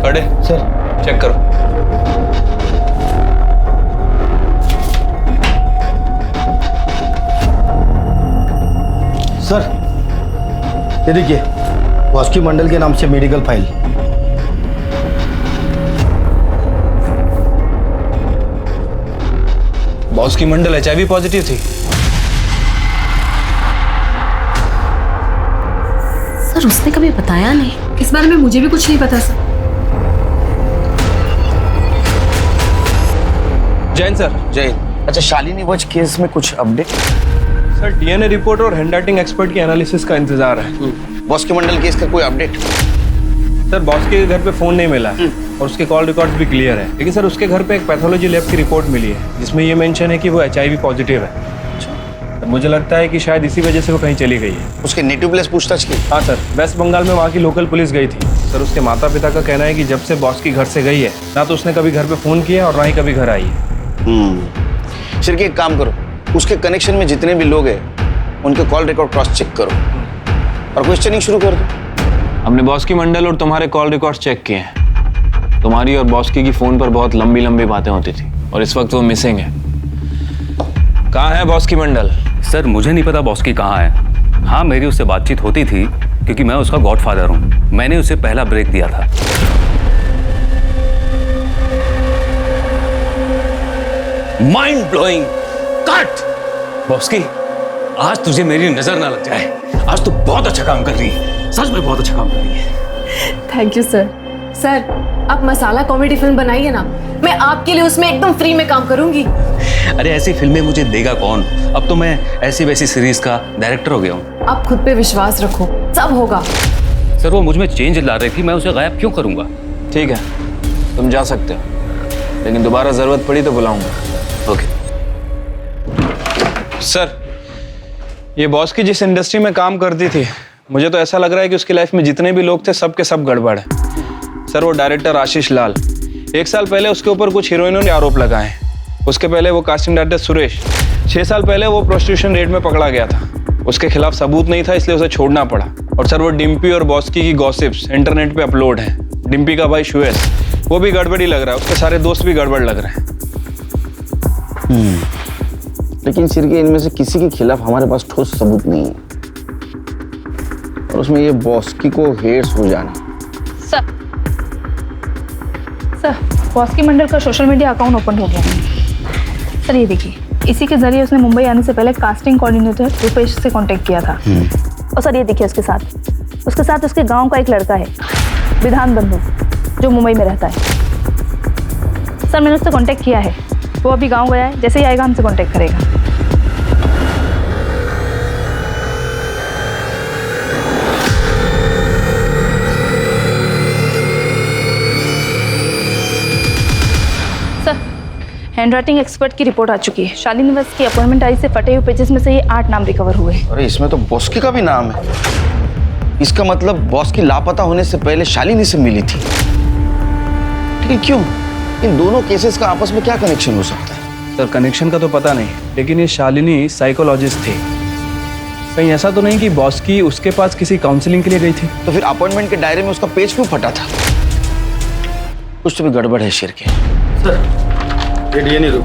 खड़े सर, चेक करो। सर ये देखिए, बॉस की मंडल के नाम से मेडिकल फाइल। बॉस की मंडल HIV पॉजिटिव थी। सर उसने कभी बताया नहीं। इस बारे में मुझे भी कुछ नहीं पता सर। जैन सर। जय। अच्छा शालिनी वॉच केस में कुछ अपडेट? सर DNA रिपोर्ट और हैंडराइटिंग एक्सपर्ट की एनालिसिस का इंतजार है। बॉस के मंडल केस का कोई अपडेट? सर बॉस के घर पे फोन नहीं मिला है और उसके कॉल रिकॉर्ड्स भी क्लियर है, लेकिन सर उसके घर पे एक पैथोलॉजी लैब की रिपोर्ट मिली है जिसमें ये मेंशन है कि वो HIV पॉजिटिव है। तो मुझे लगता है कि शायद इसी वजह से वो कहीं चली गई है। उसके नेटिव प्लेस पूछताछ की? हाँ सर, वेस्ट बंगाल में वहाँ की लोकल पुलिस गई थी। सर उसके माता पिता का कहना है कि जब से बॉस की घर से गई है ना तो उसने कभी घर पे फोन किया और ना ही कभी घर आई है। शिरकी एक काम करो, उसके कनेक्शन में जितने भी लोग हैं उनके कॉल रिकॉर्ड क्रॉस चेक करो और क्वेश्चनिंग शुरू कर दो। हमने बॉस की मंडल और तुम्हारे कॉल रिकॉर्ड्स चेक किए हैं। तुम्हारी और बॉस की फोन पर बहुत लंबी लंबी बातें होती थी और इस वक्त वो मिसिंग है। कहाँ है बॉस की मंडल? सर मुझे नहीं पता बॉस की कहाँ है। हाँ मेरी उससे बातचीत होती थी क्योंकि मैं उसका गॉडफादर हूँ। मैंने उसे पहला ब्रेक दिया था। Mind blowing cut. बॉस की आज तुझे मेरी नजर ना लग जाए। आज तू बहुत अच्छा काम कर रही है, सच में बहुत अच्छा काम कर रही है। Thank you sir. सर आप मसाला कॉमेडी फिल्म बनाइए ना, मैं आपके लिए उसमें एकदम फ्री में काम करूंगी। अरे ऐसी फिल्में मुझे देगा कौन? अब तो मैं ऐसी वैसी सीरीज का डायरेक्टर हो गया हूँ। आप खुद पे विश्वास रखो, सब होगा। सर वो मुझ में चेंज ला रही थी, मैं उसे गायब क्यों करूंगा? ठीक है तुम जा सकते हो, लेकिन दोबारा जरूरत पड़ी तो बुलाऊंगा। ओके। सर ये बॉस की जिस इंडस्ट्री में काम करती थी, मुझे तो ऐसा लग रहा है कि उसकी लाइफ में जितने भी लोग थे सब के सब गड़बड़ है। सर वो डायरेक्टर आशीष लाल, 1 साल पहले उसके ऊपर कुछ हीरोइनों ने आरोप लगाए। उसके पहले वो कास्टिंग डायरेक्टर सुरेश, 6 साल पहले वो प्रोस्टिट्यूशन रेड में पकड़ा गया था। उसके खिलाफ सबूत नहीं था इसलिए उसे छोड़ना पड़ा। और सर वो डिम्पी और बॉस्की की गॉसिप्स इंटरनेट पे अपलोड हैं। डिम्पी का भाई शुएस वो भी गड़बड़ी लग रहा है, उसके सारे दोस्त भी गड़बड़ लग रहे हैं। लेकिन सिर्के इनमें से किसी के खिलाफ हमारे पास ठोस सबूत नहीं है और उसमें ये बॉस्की को हेड्स हो जाना सर बॉस्की मंडल का सोशल मीडिया अकाउंट ओपन हो गया है। सर ये देखिए, इसी के जरिए उसने मुंबई आने से पहले कास्टिंग कोऑर्डिनेटर रूपेश से कांटेक्ट किया था। और सर ये देखिए, उसके साथ उसके गांव का एक लड़का है, विधान बंधु, जो मुंबई में रहता है। सर मैंने उससे कांटेक्ट किया है, वो अभी गांव गया है, जैसे ही आएगा हमसे कांटेक्ट करेगा। हैंडराइटिंग एक्सपर्ट की रिपोर्ट आ चुकी है। शालिनी वत्स की अपॉइंटमेंट आई से फटे हुए पेजेस में से ये 8 नाम रिकवर हुए। अरे इसमें तो बॉस्की का भी नाम है। इसका मतलब बॉस्की लापता होने से पहले शालिनी से मिली थी। लेकिन क्यों? इन दोनों केसेस का आपस में क्या कनेक्शन हो सकता है? सर कनेक्शन का तो पता नहीं, लेकिन ये शालिनी साइकोलॉजिस्ट थी। कहीं ऐसा तो नहीं कि बॉस्की उसके पास किसी काउंसलिंग के लिए गई थी? तो फिर अपॉइंटमेंट के डायरी में उसका पेज क्यों फटा था? कुछ तो भी गड़बड़ है शेर के। सर ये डीएनए दो।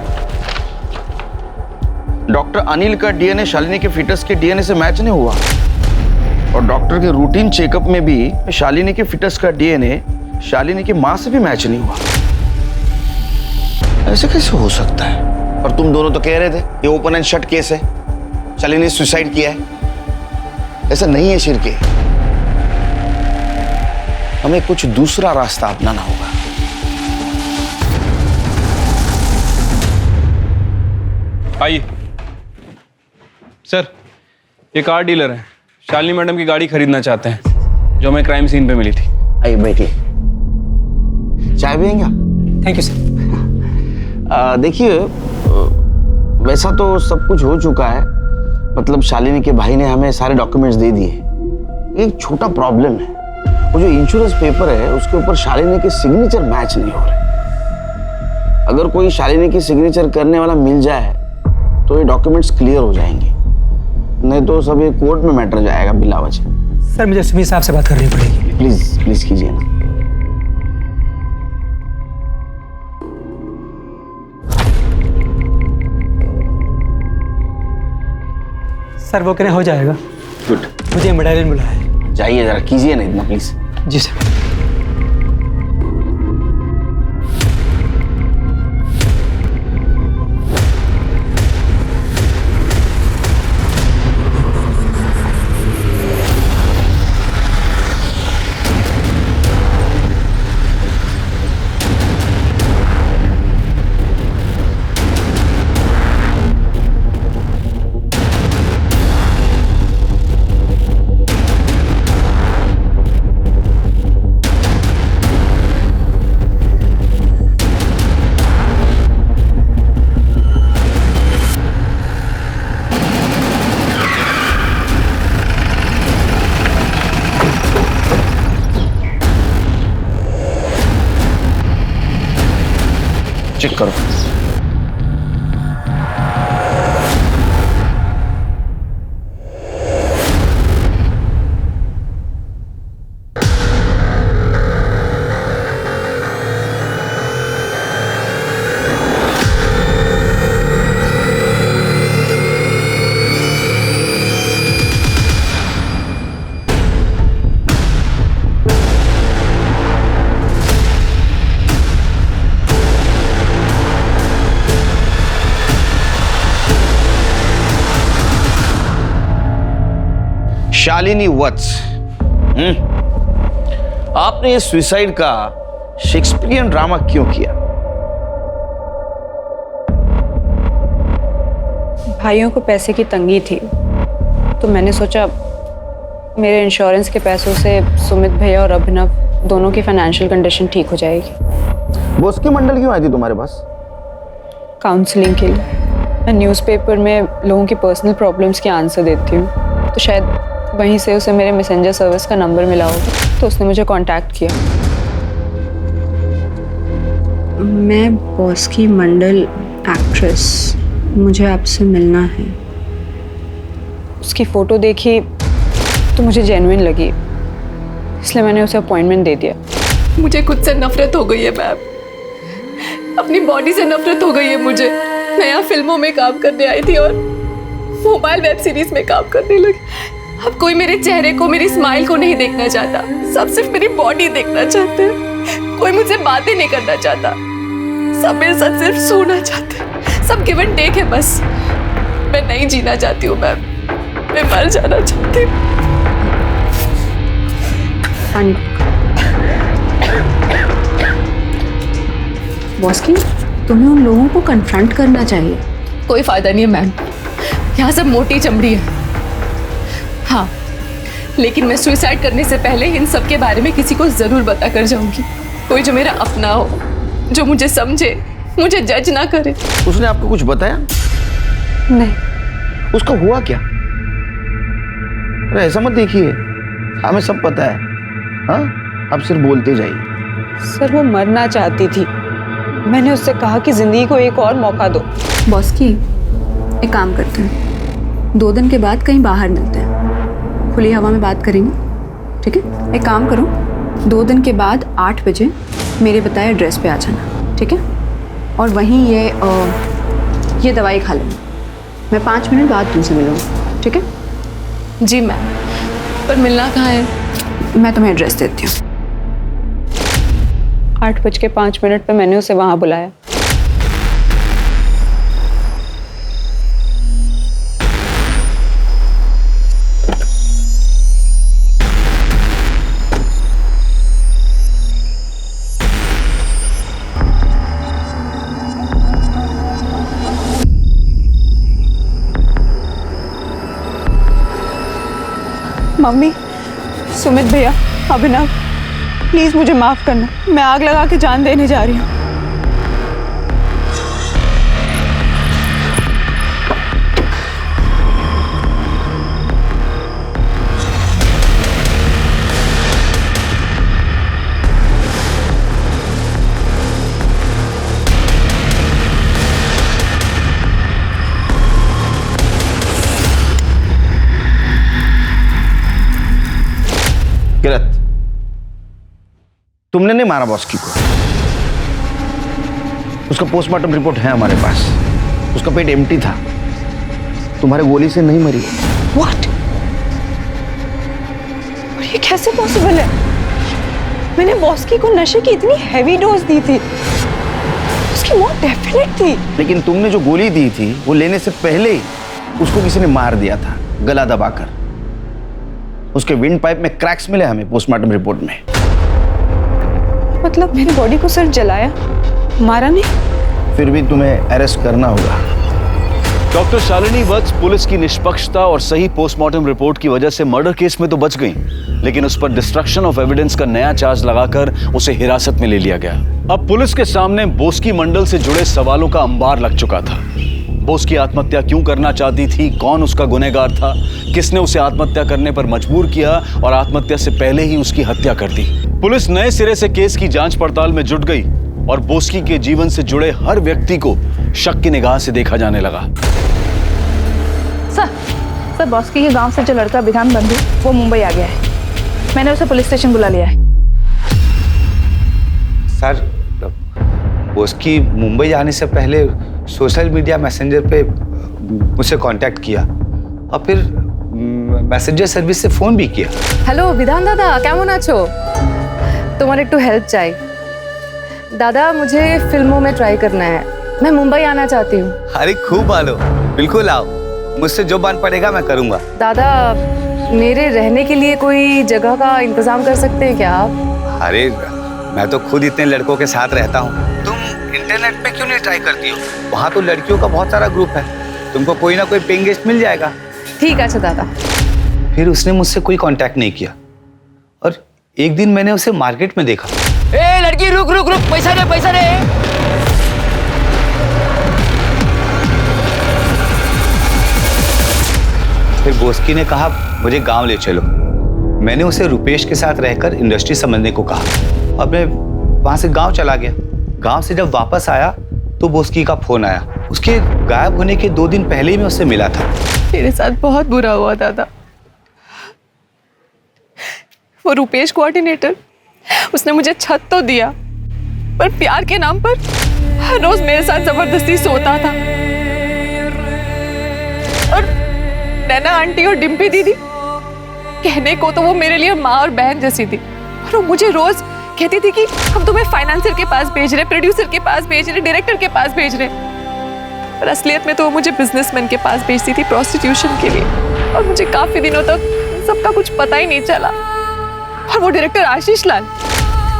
डॉक्टर अनिल का डीएनए शालिनी के फीटस के डीएनए से मैच नहीं हुआ, और डॉक्टर के रूटीन चेकअप में भी शालिनी के फीटस का डीएनए शालिनी की मां से भी मैच नहीं हुआ। ऐसे कैसे हो सकता है? और तुम दोनों तो कह रहे थे ये ओपन एंड शट केस है, शालिनी ने सुसाइड किया है। ऐसा नहीं है शिरके, हमें कुछ दूसरा रास्ता अपनाना होगा। आइए सर, ये कार डीलर है, शालिनी मैडम की गाड़ी खरीदना चाहते हैं जो हमें क्राइम सीन पे मिली थी। आइए बैठिए, चाय पिएंगे? Thank you sir. देखिए वैसा तो सब कुछ हो चुका है, मतलब शालिनी के भाई ने हमें सारे डॉक्यूमेंट्स दे दिए। एक छोटा प्रॉब्लम है, वो जो इंश्योरेंस पेपर है उसके ऊपर शालिनी के सिग्नेचर मैच नहीं हो रहे। अगर कोई शालिनी की सिग्नेचर करने वाला मिल जाए तो ये डॉक्यूमेंट्स क्लियर हो जाएंगे, नहीं तो सब ये कोर्ट में मैटर जाएगा बिला वजह। सर मुझे सुमित साहब से बात करनी पड़ेगी। प्लीज कीजिए ना। सर वो कहने हो जाएगा। गुड। मुझे मेडालियन बुलाया है। जाइए जरा कीजिए ना इतना प्लीज। Ji sir. चेक करो। शालिनी वत्स, आपने ये सुसाइड का शेक्सपियरियन ड्रामा क्यों किया? भाइयों को पैसे की तंगी थी, तो मैंने सोचा मेरे इंश्योरेंस के पैसों से सुमित भैया और अभिनव दोनों की फाइनेंशियल कंडीशन ठीक हो जाएगी। बॉस्की मंडल क्यों आई थी तुम्हारे पास? काउंसलिंग के लिए। मैं न्यूज़पेपर में लोगों की पर्सनल प्रॉब्लम्स के आंसर देती हूँ, तो शायद वहीं से उसे मेरे मैसेंजर सर्विस का नंबर मिला होगा, तो उसने मुझे कांटेक्ट किया। मैं बॉस्की मंडल एक्ट्रेस, मुझे आपसे मिलना है। उसकी फ़ोटो देखी तो मुझे जेन्युइन लगी, इसलिए मैंने उसे अपॉइंटमेंट दे दिया। मुझे खुद से नफरत हो गई है मैम, अपनी बॉडी से नफरत हो गई है मुझे। मैं यहाँ फिल्मों में काम करने आई थी और मोबाइल वेब सीरीज में काम करने लगी। अब कोई मेरे चेहरे को, मेरी स्माइल को नहीं देखना चाहता। सब सिर्फ मेरी बॉडी देखना चाहते हैं। कोई मुझसे बातें नहीं करना चाहता। सब मेरे साथ सिर्फ सोना चाहते हैं। सब गिव एंड टेक है बस। मैं नहीं जीना चाहती हूँ मैम, मैं मर जाना चाहती हूँ। बॉस्की, तुम्हें उन लोगों को कन्फ्रंट करना चाहिए। कोई फायदा नहीं है मैम, यहाँ सब मोटी चमड़ी है। हाँ, लेकिन मैं सुसाइड करने से पहले इन सब के बारे में किसी को जरूर बता कर जाऊंगी। कोई जो मेरा अपना हो, जो मुझे समझे, मुझे जज ना करे। उसने आपको कुछ बताया? नहीं। उसका हुआ क्या? अरे ऐसा मत देखिए, हमें सब पता है। हाँ, आप सिर्फ बोलते जाइए। सर वो मरना चाहती थी। मैंने उससे कहा कि जिंदगी को एक और मौका दो। बॉस्की, एक काम करते हैं, 2 दिन के बाद कहीं बाहर मिलते हैं, खुली हवा में बात करेंगे, ठीक है? एक काम करो, 2 दिन के बाद 8 बजे मेरे बताए एड्रेस पे आ जाना, ठीक है? और वहीं ये दवाई खा लेना। मैं 5 मिनट बाद तुमसे मिलूँगी, ठीक है? जी मैम, पर मिलना कहाँ है? मैं तुम्हें एड्रेस देती हूँ। 8:05 पे मैंने उसे वहां बुलाया। मम्मी, सुमित भैया, अभिनव, प्लीज मुझे माफ करना। मैं आग लगा के जान देने जा रही हूँ। किरत, तुमने नहीं मारा बॉस्की को। उसका पोस्टमार्टम रिपोर्ट है हमारे पास। उसका पेट एम्प्टी था, तुम्हारे गोली से नहीं मरी। What? और ये कैसे पॉसिबल है? मैंने बॉस्की को नशे की इतनी हैवी डोज दी थी, उसकी मौत डेफिनेट थी। लेकिन तुमने जो गोली दी थी वो लेने से पहले ही उसको किसी ने मार दिया था, गला दबाकर। उसके विंड पाइप में क्रैक्स मिले हमें पोस्टमार्टम रिपोर्ट में। मतलब मेरी बॉडी को सिर्फ जलाया, मारा नहीं? फिर भी तुम्हें अरेस्ट करना होगा। डॉक्टर शालिनी वत्स पुलिस की निष्पक्षता और सही पोस्टमार्टम रिपोर्ट की वजह से मर्डर केस में तो बच गई, लेकिन उस पर डिस्ट्रक्शन ऑफ एविडेंस का नया चार्ज लगाकर उसे हिरासत में ले लिया गया। अब पुलिस के सामने बोस्की मंडल से जुड़े सवालों का अंबार लग चुका था। बोस्की आत्महत्या क्यों करना चाहती थी, कौन उसका गुनहगार था, किसने उसे आत्महत्या करने पर मजबूर किया और आत्महत्या से पहले ही उसकी हत्या कर दी। पुलिस नए सिरे से केस की जांच पड़ताल में जुट गई और बोस्की के जीवन से जुड़े हर व्यक्ति को शक की निगाह से देखा जाने लगा। सर बोस्की के गांव से जो लड़का विधान बंधु, वो मुंबई आ गया है। मैंने उसे पुलिस स्टेशन बुला लिया है। सर, बोस्की मुंबई जाने से पहले सोशल मीडिया मैसेंजर पे मुझसे कांटेक्ट किया और फिर मैसेंजर सर्विस से फोन भी किया। হ্যালো বিধান দাদা, কেমন আছো? তোমার একটু হেল্প চাই दादा। मुझे फिल्मों में ट्राई करना है, मैं मुंबई आना चाहती हूँ। अरे खूब आलो, बिल्कुल आओ, मुझसे जो बन पड़ेगा मैं करूँगा। दादा, मेरे रहने के लिए कोई जगह का इंतजाम कर सकते हैं क्या आप? अरे मैं तो खुद इतने लड़कों के साथ रहता हूँ, तुम इंटरनेट पे क्यों नहीं ट्राई करती हो? वहाँ तो लड़कियों का बहुत सारा ग्रुप है, तुमको कोई ना कोई पेइंग गेस्ट मिल जाएगा। ठीक है दादा। फिर उसने मुझसे कोई कांटेक्ट नहीं किया और एक दिन मैंने उसे मार्केट में देखा। ए लड़की, रुक रुक रुक, पैसा दे, पैसा दे। फिर बोस्की ने कहा मुझे गांव ले चलो। मैंने उसे रुपेश के साथ रहकर इंडस्ट्री समझने को कहा और मैं वहां से गांव चला गया। गांव से जब वापस आया तो बोस्की का फोन आया। उसके गायब होने के 2 दिन पहले ही मैं उससे मिला था। मेरे साथ बहुत बुरा हुआ दादा। वो रुपेश कोऑर्डिनेटर, उसने मुझे छत तो दिया, पर प्यार के नाम पर हर रोज मेरे साथ जबरदस्ती सोता था। और नैना आंटी और डिम्पी दीदी, कहने को तो वो मेरे लिए माँ और बहन जैसी थी, और वो मुझे रोज कहती थी कि हम तुम्हें फाइनेंसर के पास भेज रहे, प्रोड्यूसर के पास भेज रहे, डायरेक्टर के पास भेज रहे। पर असलियत में तो वो मुझे बिजनेसमैन के पास भेजती थी प्रोस्टिट्यूशन के लिए, और मुझे काफी दिनों तक सबका कुछ पता ही नहीं चला। और वो डायरेक्टर आशीष लाल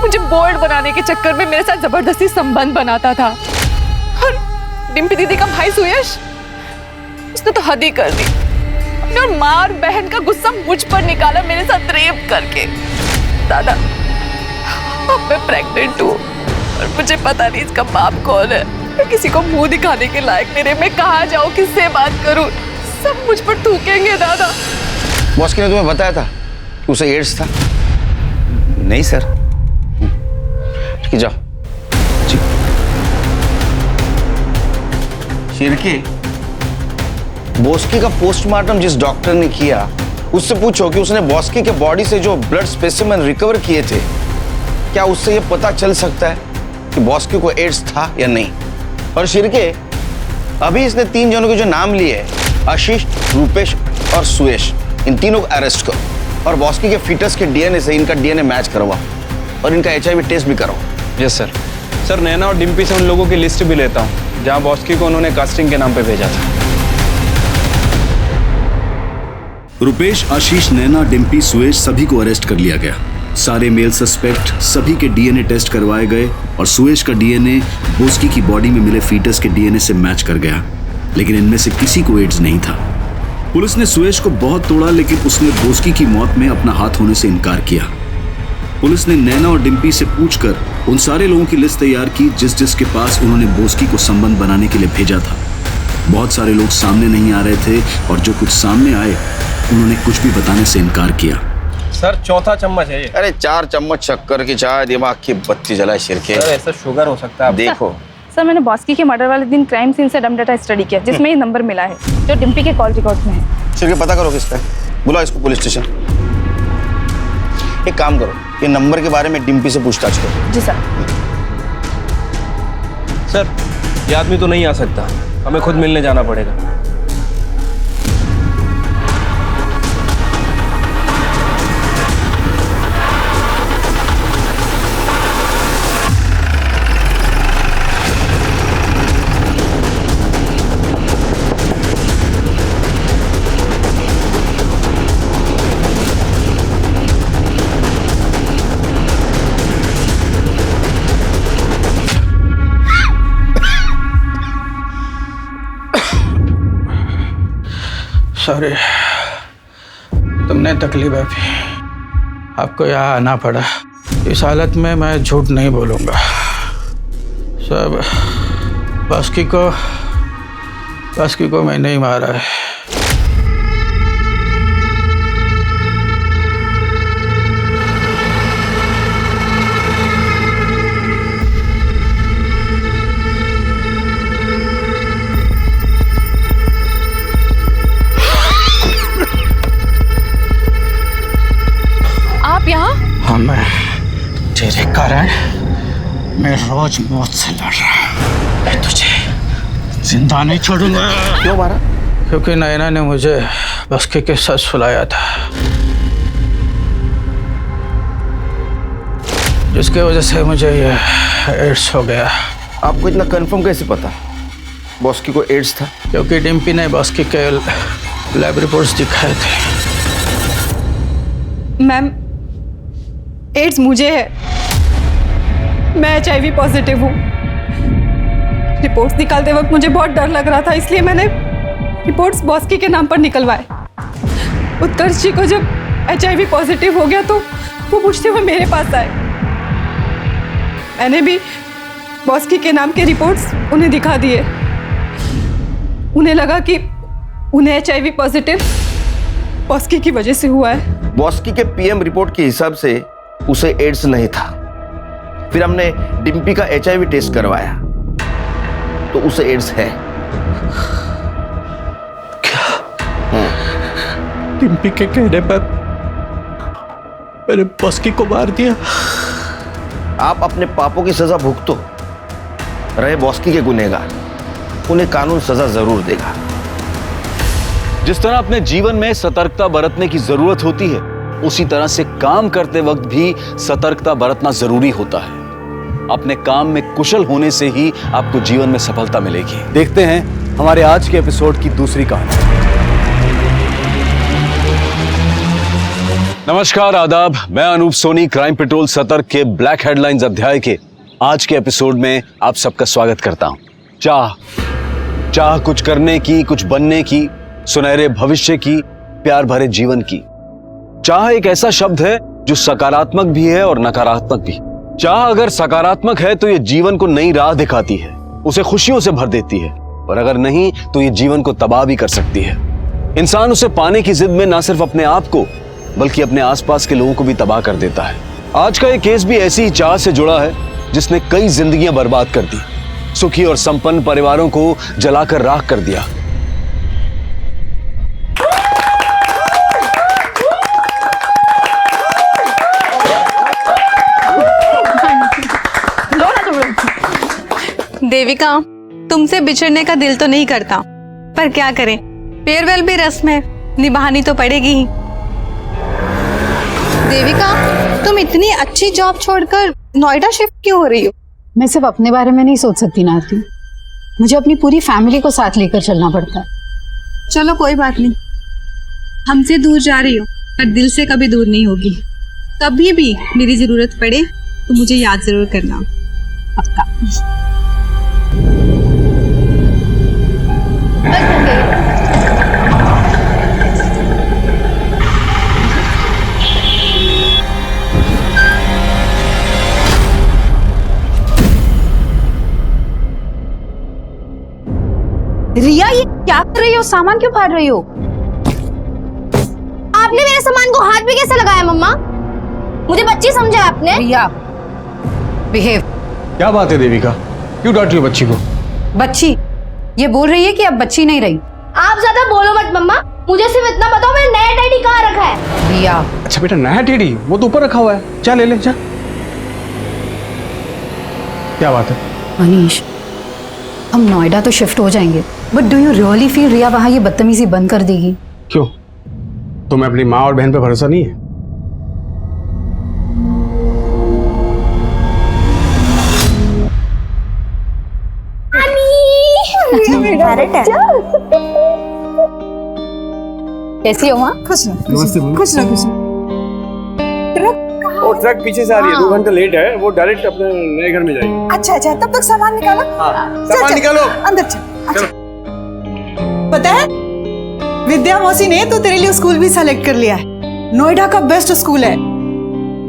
मुझे बोल्ड बनाने के चक्कर में मेरे साथ जबरदस्ती संबंध बनाता था। और डिम्पी दीदी का भाई सुयश, उसने तो हद ही कर दी। और माँ और बहन का गुस्सा मुझ पर निकाला मेरे साथ रेप करके। दादा, अब मैं प्रेग्नेंट हूँ और मुझे पता नहीं इसका बाप कौन है। मैं किसी को मुंह दिखाने के लायक नहीं रही। मैं कहाँ जाऊँ, किससे बात करूँ? सब मुझ पर थूकेंगे दादा। बॉस ने तुम्हें बताया था कि उसे एड्स था? नहीं सर। ठीक है, जाओ। शिरके, बॉस्की का पोस्टमार्टम जिस डॉक्टर ने किया उससे पूछो कि उसने बॉस्की के बॉडी से जो ब्लड स्पेसिमेन रिकवर किए थे, क्या उससे यह पता चल सकता है कि बॉस्की को एड्स था या नहीं? और शिरके, अभी इसने 3 जनों के जो नाम लिए हैं, आशीष, रूपेश और सुयश, इन तीनों को अरेस्ट करो और बॉस्की के फीटस के डीएनए से इनका डीएनए मैच करवाओ और इनका HIV टेस्ट भी करवाओ। Yes sir. सर, नैना और डिम्पी से उन लोगों की लिस्ट भी लेता हूँ जहाँ बॉस्की को उन्होंने कास्टिंग के नाम पे भेजा था। रुपेश, आशीष, नैना, डिम्पी, सुयश सभी को अरेस्ट कर लिया गया। सारे मेल सस्पेक्ट सभी के डीएनए टेस्ट करवाए गए और सुयश का डीएनए बॉस्की की बॉडी में मिले फीटस के डीएनए से मैच कर गया, लेकिन इनमें से किसी को एड्स नहीं था। पुलिस ने सुयश को बहुत तोड़ा, लेकिन उसने बॉस्की की मौत में अपना हाथ होने से इनकार किया। पुलिस ने नैना और डिम्पी से पूछकर उन सारे लोगों की लिस्ट तैयार की जिसके पास उन्होंने बॉस्की को संबंध बनाने के लिए भेजा था। बहुत सारे लोग सामने नहीं आ रहे थे और जो कुछ सामने आए उन्होंने कुछ भी बताने से इनकार किया। सर, चौथा चम्मच है ये। अरे 4 चम्मच शक्कर की चाय, दिमाग की बत्ती जलाए शिरके। सर, ऐसा शुगर हो सकता है। देखो सर, मैंने बॉस्की के मर्डर वाले दिन क्राइम सीन से डम डाटा स्टडी किया, जिसमें ये नंबर मिला है जो डिम्पी के कॉल रिकॉर्ड में है। शिरके, पता करो किसका है, बुलाओ इसको पुलिस स्टेशन। एक काम करो, ये नंबर के बारे में डिम्पी से पूछताछ करो। जी सर। सर, ये आदमी तो नहीं आ सकता, हमें खुद मिलने जाना पड़ेगा। सॉरी, तुमने तकलीफ है, आपको यहाँ आना पड़ा। इस हालत में मैं झूठ नहीं बोलूँगा। सब बॉस्की को मैंने ही मारा है। हाँ, मैं तेरे कारण मैं रोज मौत से लड़ रहा हूँ। मैं तुझे जिंदा नहीं छोड़ूंगा। क्यों मारा? क्योंकि नैना ने मुझे बॉस्की के साथ सुलाया था, जिसके वजह से मुझे ये एड्स हो गया। आपको इतना कंफर्म कैसे पता बॉस्की को एड्स था? क्योंकि डिम्पी ने बॉस्की के लैब रिपोर्ट्स दिखाए थे। मैम, एड्स मुझे है, मैं HIV पॉजिटिव हूँ। रिपोर्ट्स निकालते वक्त मुझे बहुत डर लग रहा था, इसलिए मैंने रिपोर्ट्स बॉस्की के नाम पर निकलवाए। उत्कर्ष जी को जब HIV पॉजिटिव हो गया तो वो पूछते हुए मेरे पास आए। मैंने भी बॉस्की के नाम के रिपोर्ट्स उन्हें दिखा दिए। उन्हें लगा कि उन्हें HIV पॉजिटिव बॉस्की की वजह से हुआ है। बॉस्की के PM रिपोर्ट के हिसाब से उसे एड्स नहीं था। फिर हमने डिम्पी का HIV टेस्ट करवाया तो उसे एड्स है। क्या? डिम्पी के कहने पर मैंने बॉस्की को मार दिया? आप अपने पापों की सजा भुगतो, रहे बॉस्की के गुनहगार, उन्हें कानून सजा जरूर देगा। जिस तरह अपने जीवन में सतर्कता बरतने की जरूरत होती है, उसी तरह से काम करते वक्त भी सतर्कता बरतना जरूरी होता है। अपने काम में कुशल होने से ही आपको जीवन में सफलता मिलेगी। देखते हैं हमारे आज के एपिसोड की दूसरी कहानी। नमस्कार, आदाब। मैं अनूप सोनी क्राइम पेट्रोल सतर्क के ब्लैक हेडलाइंस अध्याय के आज के एपिसोड में आप सबका स्वागत करता हूं। चाह कुछ करने की, कुछ बनने की, सुनहरे भविष्य की, प्यार भरे जीवन की। चाह एक ऐसा शब्द है जो सकारात्मक भी है और नकारात्मक भी। चाह अगर सकारात्मक है तो ये जीवन को नई राह दिखाती है, उसे खुशियों से भर देती है, और अगर नहीं तो ये जीवन को तबाह भी कर सकती है। इंसान उसे पाने की जिद में ना सिर्फ अपने आप को बल्कि अपने आसपास के लोगों को भी तबाह कर देता है। आज का ये केस भी ऐसी ही चाह से जुड़ा है जिसने कई जिंदगियां बर्बाद कर दी, सुखी और संपन्न परिवारों को जलाकर राख कर दिया। देविका, तुमसे बिछड़ने का दिल तो नहीं करता, पर क्या करें, फेयरवेल भी रस्म है, निभानी तो पड़ेगी ही। देविका, तुम इतनी अच्छी जॉब छोड़कर नोएडा शिफ्ट क्यों हो रही हो? मैं सिर्फ अपने बारे में नहीं सोच सकती ना आरती, मुझे अपनी पूरी फैमिली को साथ लेकर चलना पड़ता है। चलो कोई बात नहीं, हमसे दूर जा रही हो पर दिल से कभी दूर नहीं होगी। कभी भी मेरी जरूरत पड़े तो मुझे याद जरूर करना। पक्का। रिया, ये क्या कर रही हो? सामान क्यों फाड़ रही हो? आपने मेरे सामान को हाथ भी कैसे लगाया मम्मा? मुझे बच्ची समझा आपने? रिया, बिहेव। क्या बात है देविका, क्यों डांट रही हो बच्ची को? बच्ची? ये बोल रही है कि अब बच्ची नहीं रही। आप ज्यादा बोलो मत मम्मा, मुझे सिर्फ इतना बताओ मेरा नया डैडी कहाँ रखा है? रिया। अच्छा बेटा, नया टेडी वो तो ऊपर रखा हुआ है, जा ले ले जा। क्या बात है? अनीश, हम नोएडा तो शिफ्ट हो जाएंगे, but do you really feel Riya वहां ये बदतमीजी बंद कर देगी? क्यों, तुम्हें अपनी माँ और बहन पे भरोसा नहीं है? कैसी हो माँ? खुश रहो, नमस्ते बोलो। खुश रहो, खुश रहो। वो ट्रक पीछे से आ रही है, 2 घंटे लेट है, वो डायरेक्ट अपने नए घर में जाएगी। अच्छा अच्छा, तब तक सामान निकालो। सामान निकालो। अंदर चल। अच्छा। पता है, विद्या मौसी ने तो तेरे लिए स्कूल भी सेलेक्ट कर लिया है। नोएडा का बेस्ट स्कूल है।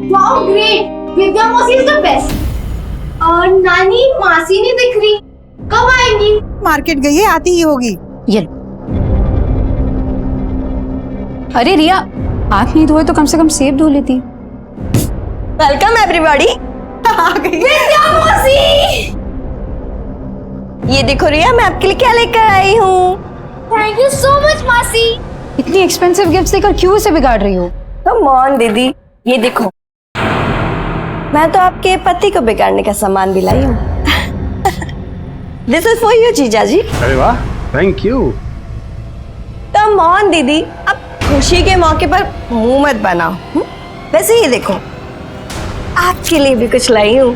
वाओ ग्रेट, विद्या मौसी इज द बेस्ट। और नानी मासी नहीं दिख रही, कब आएंगी? मार्केट गई है, आती ही होगी। ये अरे रिया, हाथ नहीं धोए तो कम से कम सेब धो लेती। Welcome everybody. आ गई विद्या मौसी। ये देखो रिया, मैं आपके लिए क्या लेकर आई हूँ। थैंक यू सो मच मासी। इतनी एक्सपेंसिव गिफ्ट्स देकर क्यों उसे बिगाड़ रही हो? कम ऑन दीदी, ये देखो, मैं तो आपके पति को बिगाड़ने का सामान भी लाई हूँ। दिस इज फॉर यू जीजा जी। अरे वाह, थैंक यू। कम ऑन दीदी, अब खुशी के मौके पर मुंह मत बनाओ। वैसे ही देखो, आपके लिए भी कुछ लाई हूँ।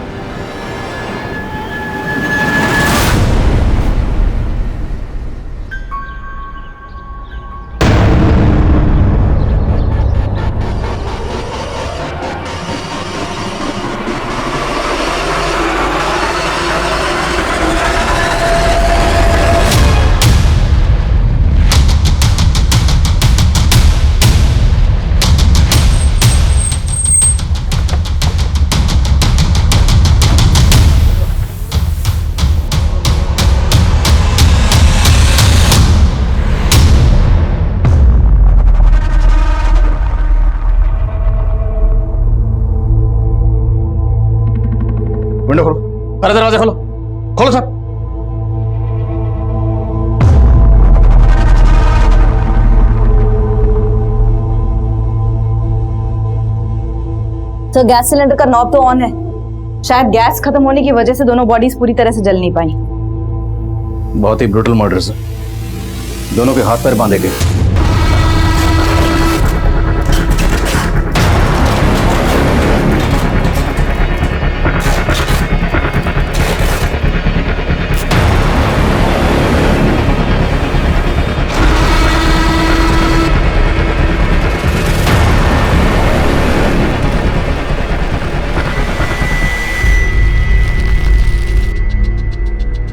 विंडो खोलो, अरे दरवाजा खोलो, खोलो सर। तो गैस सिलेंडर का नॉब तो ऑन है, शायद गैस खत्म होने की वजह से दोनों बॉडीज पूरी तरह से जल नहीं पाई। बहुत ही ब्रूटल मर्डर सर, दोनों के हाथ पैर बांधे गए।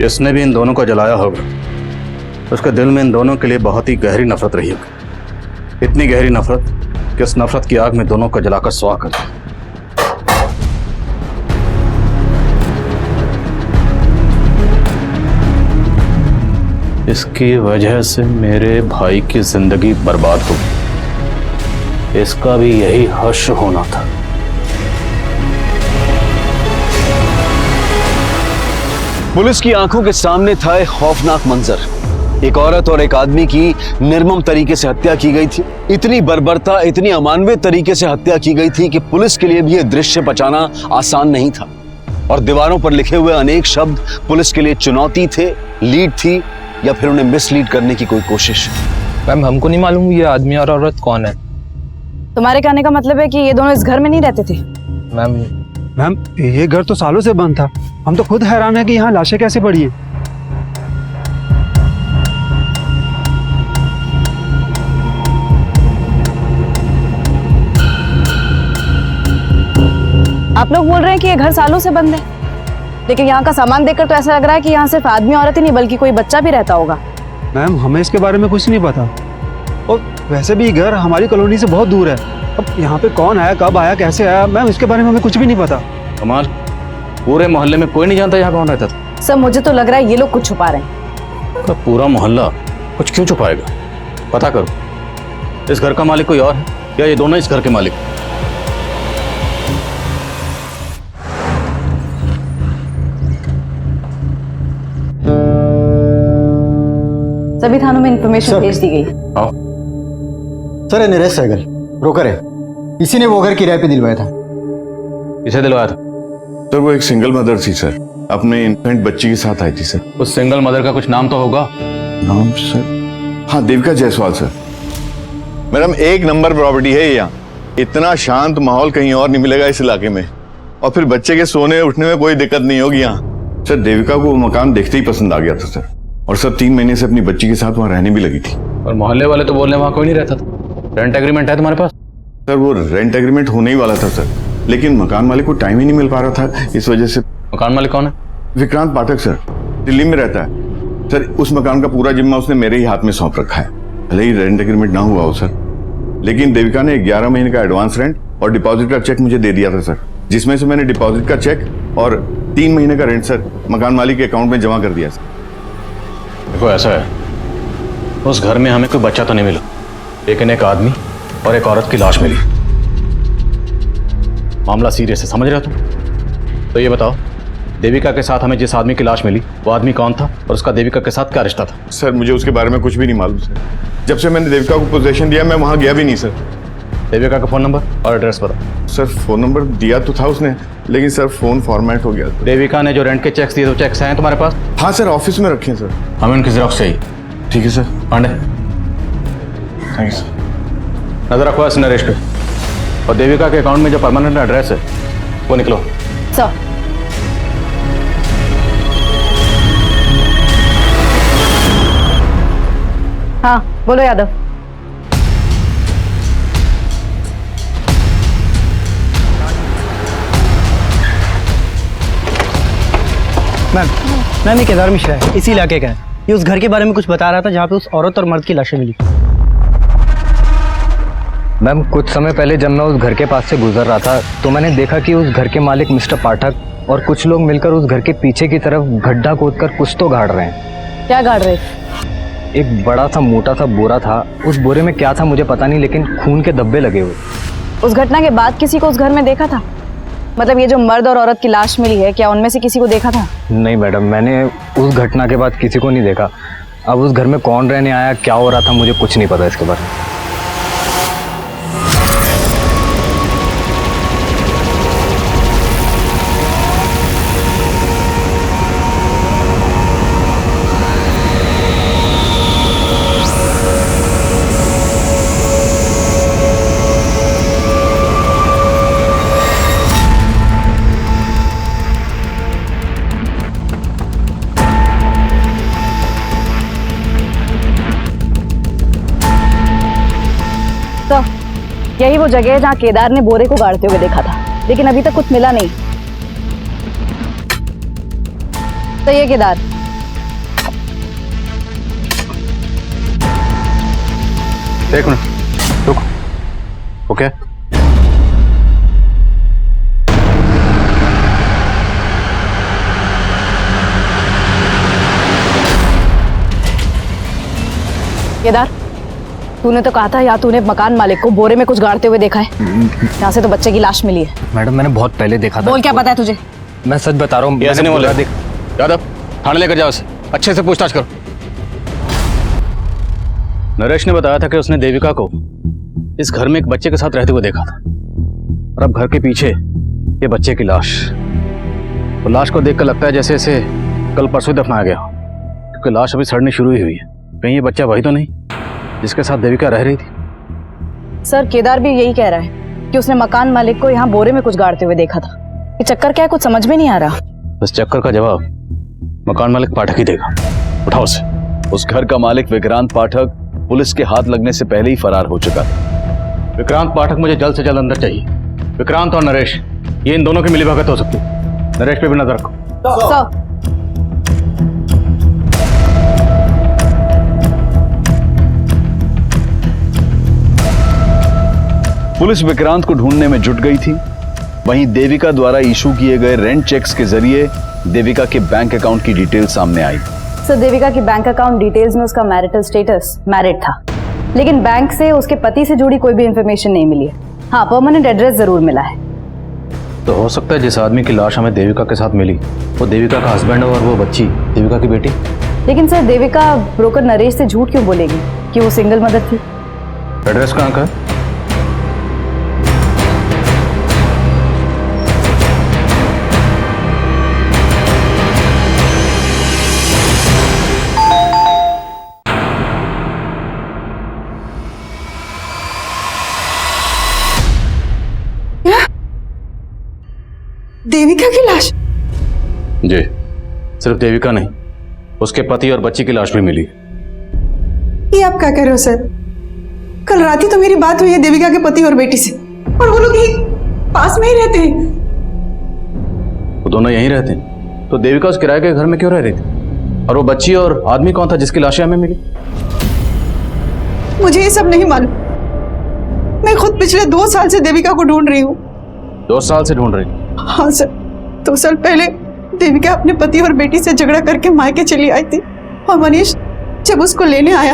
जिसने भी इन दोनों को जलाया होगा उसके दिल में इन दोनों के लिए बहुत ही गहरी नफरत रही होगी। इतनी गहरी नफरत कि उस नफरत की आग में दोनों को जलाकर स्वाह कर दिया। इसकी वजह से मेरे भाई की जिंदगी बर्बाद हो गई। इसका भी यही हश्र होना था। पुलिस की आंखों के सामने था एक खौफनाक मंजर। एक औरत और एक आदमी की निर्मम तरीके से हत्या की गई थी। इतनी बर्बरता, इतनी अमानवीय तरीके से हत्या की गई थी कि पुलिस के लिए भी यह दृश्य बचाना आसान नहीं था। और दीवारों पर लिखे हुए अनेक शब्द पुलिस के लिए चुनौती थे, लीड थी, या फिर उन्हें मिसलीड करने की कोई कोशिश। मैम, हमको नहीं मालूम ये आदमी और औरत कौन है। तुम्हारे कहने का मतलब है कि ये दोनों इस घर में नहीं रहते थे? मैम, ये घर तो सालों से बंद था। हम तो खुद हैरान है कि यहाँ लाशें कैसे पड़ी है। आप लोग बोल रहे हैं कि ये घर सालों से बंद है, लेकिन यहाँ का सामान देखकर तो ऐसा लग रहा है कि यहाँ सिर्फ आदमी औरत ही नहीं बल्कि कोई बच्चा भी रहता होगा। मैम, हमें इसके बारे में कुछ नहीं पता। और वैसे भी घर हमारी कॉलोनी से बहुत दूर है। अब यहाँ पे कौन आया, कब आया, कैसे आया, मैम इसके बारे में हमें कुछ भी नहीं पता। कमाल, पूरे मोहल्ले में कोई नहीं जानता यहाँ कौन रहता था? सर, मुझे तो लग रहा है ये लोग कुछ छुपा रहे हैं। पूरा मोहल्ला कुछ क्यों छुपाएगा? पता करो, इस घर का मालिक कोई और है या ये दोनों इस घर के मालिक? सभी थानों में इंफॉर्मेशन भेज दी गई। सर, ये नरेश सहगल ब्रोकर है। इसी ने वो घर किराए पे दिलवाया था। किसे दिलवाया था? सर, वो एक सिंगल मदर थी सर, अपने इन्फेंट बच्ची के साथ आई थी सर। उस सिंगल मदर का कुछ नाम तो होगा? नाम सर? हाँ, देविका जायसवाल सर। मैडम, एक नंबर प्रॉपर्टी है यहाँ। इतना शांत माहौल कहीं और नहीं मिलेगा इस इलाके में। और फिर बच्चे के सोने उठने में कोई दिक्कत नहीं होगी यहाँ। सर, देविका को वो मकान देखते ही पसंद आ गया था सर। और सर 3 महीने से अपनी बच्ची के साथ वहाँ रहने भी लगी थी। और मोहल्ले वाले तो बोल रहे वहाँ कोई नहीं रहता था। रेंट एग्रीमेंट है तुम्हारे पास? सर, वो रेंट एग्रीमेंट होने ही वाला था सर, लेकिन मकान मालिक को टाइम ही नहीं मिल पा रहा था, इस वजह से। मकान मालिक कौन है? विक्रांत पाठक सर, दिल्ली में रहता है सर। उस मकान का पूरा जिम्मा उसने मेरे ही हाथ में सौंप रखा है। भले ही रेंट एग्रीमेंट ना हुआ हो सर, लेकिन देविका ने 11 महीने का एडवांस रेंट और डिपॉजिट का चेक मुझे दे दिया था सर, जिसमें से मैंने डिपॉजिट का चेक और 3 महीने का रेंट सर मकान मालिक के अकाउंट में जमा कर दिया सर। देखो, ऐसा है, उस घर में हमें कोई बच्चा तो नहीं मिला, लेकिन एक आदमी और एक औरत की लाश मिली। मामला सीरियस है, समझ रहे हो तुम? तो ये बताओ, देविका के साथ हमें जिस आदमी की लाश मिली वो आदमी कौन था और उसका देविका के साथ क्या रिश्ता था? सर, मुझे उसके बारे में कुछ भी नहीं मालूम सर। जब से मैंने देविका को पोजीशन दिया मैं वहां गया भी नहीं सर। देविका का फोन नंबर और एड्रेस बताओ। सर, फोन नंबर दिया तो था उसने, लेकिन सर फोन फॉर्मेट हो गया। देविका ने जो रेंट के चेक्स दिए तो चेक्स हैं तुम्हारे पास? हाँ सर, ऑफिस में रखे हैं सर। हमें उनकी जेरॉक्स चाहिए। ठीक है sir. Pandey, thank you sir. नजर रखो इस नरेश पे, और देविका के अकाउंट में जो परमानेंट एड्रेस है वो निकलो। सर, हाँ बोलो यादव। मैम, ये केदार मिश्रा है, इसी इलाके का है। ये उस घर के बारे में कुछ बता रहा था जहाँ पे उस औरत और मर्द की लाशें मिली। मैम, कुछ समय पहले जब मैं उस घर के पास से गुजर रहा था तो मैंने देखा कि उस घर के मालिक मिस्टर पाठक और कुछ लोग मिलकर उस घर के पीछे की तरफ गड्ढा खोदकर कुछ तो गाड़ रहे हैं। क्या गाड़ रहे? एक बड़ा सा मोटा सा बोरा था, उस बोरे में क्या था मुझे पता नहीं, लेकिन खून के धब्बे लगे हुए। उस घटना के बाद किसी को उस घर में देखा था? मतलब ये जो मर्द और औरत की लाश मिली है, क्या उनमें से किसी को देखा था? नहीं मैडम, मैंने उस घटना के बाद किसी को नहीं देखा। अब उस घर में कौन रहने आया, क्या हो रहा था, मुझे कुछ नहीं पता इसके बारे में। तो यही वो जगह है जहाँ केदार ने बोरे को गाड़ते हुए देखा था, लेकिन अभी तक कुछ मिला नहीं। तो ये केदार, एक मिनट रुको। ओके केदार, तूने तो कहा था या तूने मकान मालिक को बोरे में कुछ गाड़ते हुए देखा है? यहाँ से तो बच्चे की लाश मिली है। मैडम मैंने बहुत पहले देखा था। बोल, क्या पता है तुझे? मैं सच बता रहा हूँ। ऐसे नहीं बोला। यादव थाने लेकर जाओ उसे, अच्छे से पूछताछ करो। नरेश ने बताया था कि उसने देविका को इस घर में एक बच्चे के साथ रहते हुए देखा था, और अब घर के पीछे ये बच्चे की लाश। तो लाश को देखकर लगता है जैसे इसे कल परसों दफनाया गया, क्योंकि लाश अभी सड़नी शुरू ही हुई है। कहीं ये बच्चा वही तो नहीं जिसके साथ देविका रह रही थी? सर, केदार भी यही कह रहा है कि उसने मकान मालिक को यहाँ बोरे में कुछ गाड़ते हुए देखा था। ये चक्कर क्या है, कुछ समझ में नहीं आ रहा। इस चक्कर का जवाब मकान मालिक पाठक ही देगा। उठाओ उसे। उस घर का मालिक विक्रांत पाठक पुलिस के हाथ लगने से पहले ही फरार हो चुका था। विक्रांत पाठक मुझे जल्द से जल्द अंदर चाहिए। विक्रांत और नरेश, ये इन दोनों की मिलीभगत हो सकती है। नरेश पे भी नजर रखो। पुलिस विक्रांत को ढूंढने में जुट गई थी। वहीं देविका द्वारा इशू किए गए रेंट चेक्स के जरिए देविका के बैंक अकाउंट की डिटेल सामने आई। सर, देविका की बैंक अकाउंट डिटेल्स में उसका मैरिटल स्टेटस मैरिड था, लेकिन बैंक से उसके पति से जुड़ी कोई भी इंफॉर्मेशन नहीं मिली है। हाँ, परमानेंट एड्रेस जरूर मिला है। तो हो सकता है जिस आदमी की लाश हमें देविका के साथ मिली वो देविका का हस्बैंड हो और वो बच्ची देविका की बेटी। लेकिन सर, देविका ब्रोकर नरेश से झूठ क्यों बोलेगी कि वो सिंगल मदर थी? एड्रेस कहाँ का है? देविका की लाश? जी, सिर्फ देविका नहीं, उसके पति और बच्ची की लाश भी मिली। ये आप क्या कह रहे हो सर? कल रात ही तो मेरी बात हुई है देविका के पति और बेटी से, और वो लोग यही पास में ही रहते हैं। वो दोनों यहीं रहते हैं, तो देविका उस किराए के घर में क्यों रह रही थी? और वो बच्ची और आदमी कौन था जिसकी लाशें हमें मिली? मुझे ये सब नहीं मालूम। मैं खुद पिछले 2 साल से देविका को ढूंढ रही हूँ। 2 साल से ढूंढ रही? हाँ सर, 2 साल पहले देविका अपने पति और बेटी से झगड़ा करके मायके चली आई थी, और मनीष जब उसको लेने आया।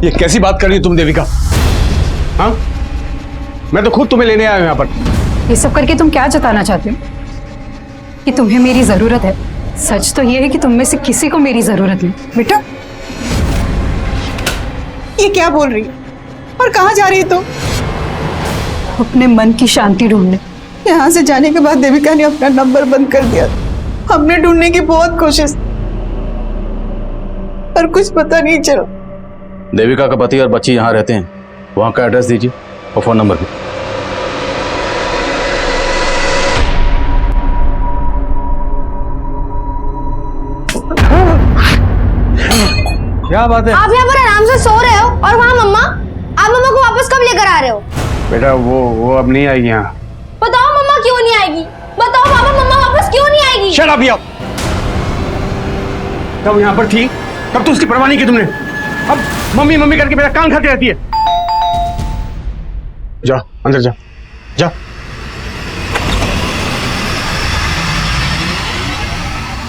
ये कैसी बात कर रही हो तुम देविका? हाँ, मैं तो खुद तुम्हें लेने आया हूं यहाँ पर। ये सब करके तुम क्या जताना चाहते हो? कि तुम्हें मेरी जरूरत है? सच तो ये है कि तुम में से किसी को मेरी जरूरत नहीं। बेटा, ये क्या बोल रही है और कहाँ जा रही है? तो अपने मन की शांति ढूंढने। यहाँ से जाने के बाद देविका ने अपना नंबर बंद कर दिया। हमने ढूंढने की बहुत कोशिश, पर कुछ पता नहीं चला। देविका का पति और बच्ची यहाँ रहते हैं, वहाँ का एड्रेस दीजिए और फोन नंबर भी। क्या बात है? आप यहाँ पर आराम से सो रहे हो और वहाँ मम्मा, आप मम्मा को वापस कब लेकर आ रहे हो? बेटा वो अब नहीं आएगी यहाँ। बताओ मम्मा क्यों नहीं आएगी? बताओ पापा, मम्मा वापस क्यों नहीं आएगी? शट अप यार। तब यहाँ पर थी तब तो उसकी परवाह नहीं की तुमने। अब मम्मी मम्मी करके मेरा कान खाती रहती है। जा अंदर जा, जा।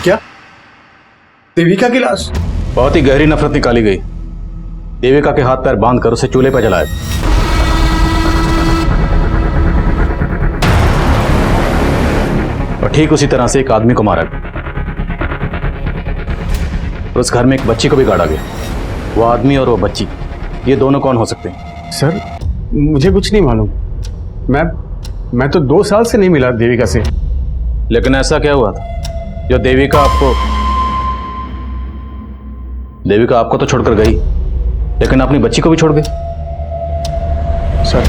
क्या? देविका की लाश? बहुत ही गहरी नफरत निकाली गई। देविका के हाथ पैर बांधकर उसे चूल्हे पर जलाया। और ठीक उसी तरह से एक आदमी को मारा गया। उस घर में एक बच्ची को भी गाड़ा गया। वो आदमी और वो बच्ची, ये दोनों कौन हो सकते हैं? सर, मुझे कुछ नहीं मालूम। मैं तो 2 साल से नहीं मिला देविका से। लेकिन ऐसा क्या हुआ था जो देविका आपको तो छोड़कर गई, लेकिन अपनी बच्ची को भी छोड़ गई? सर,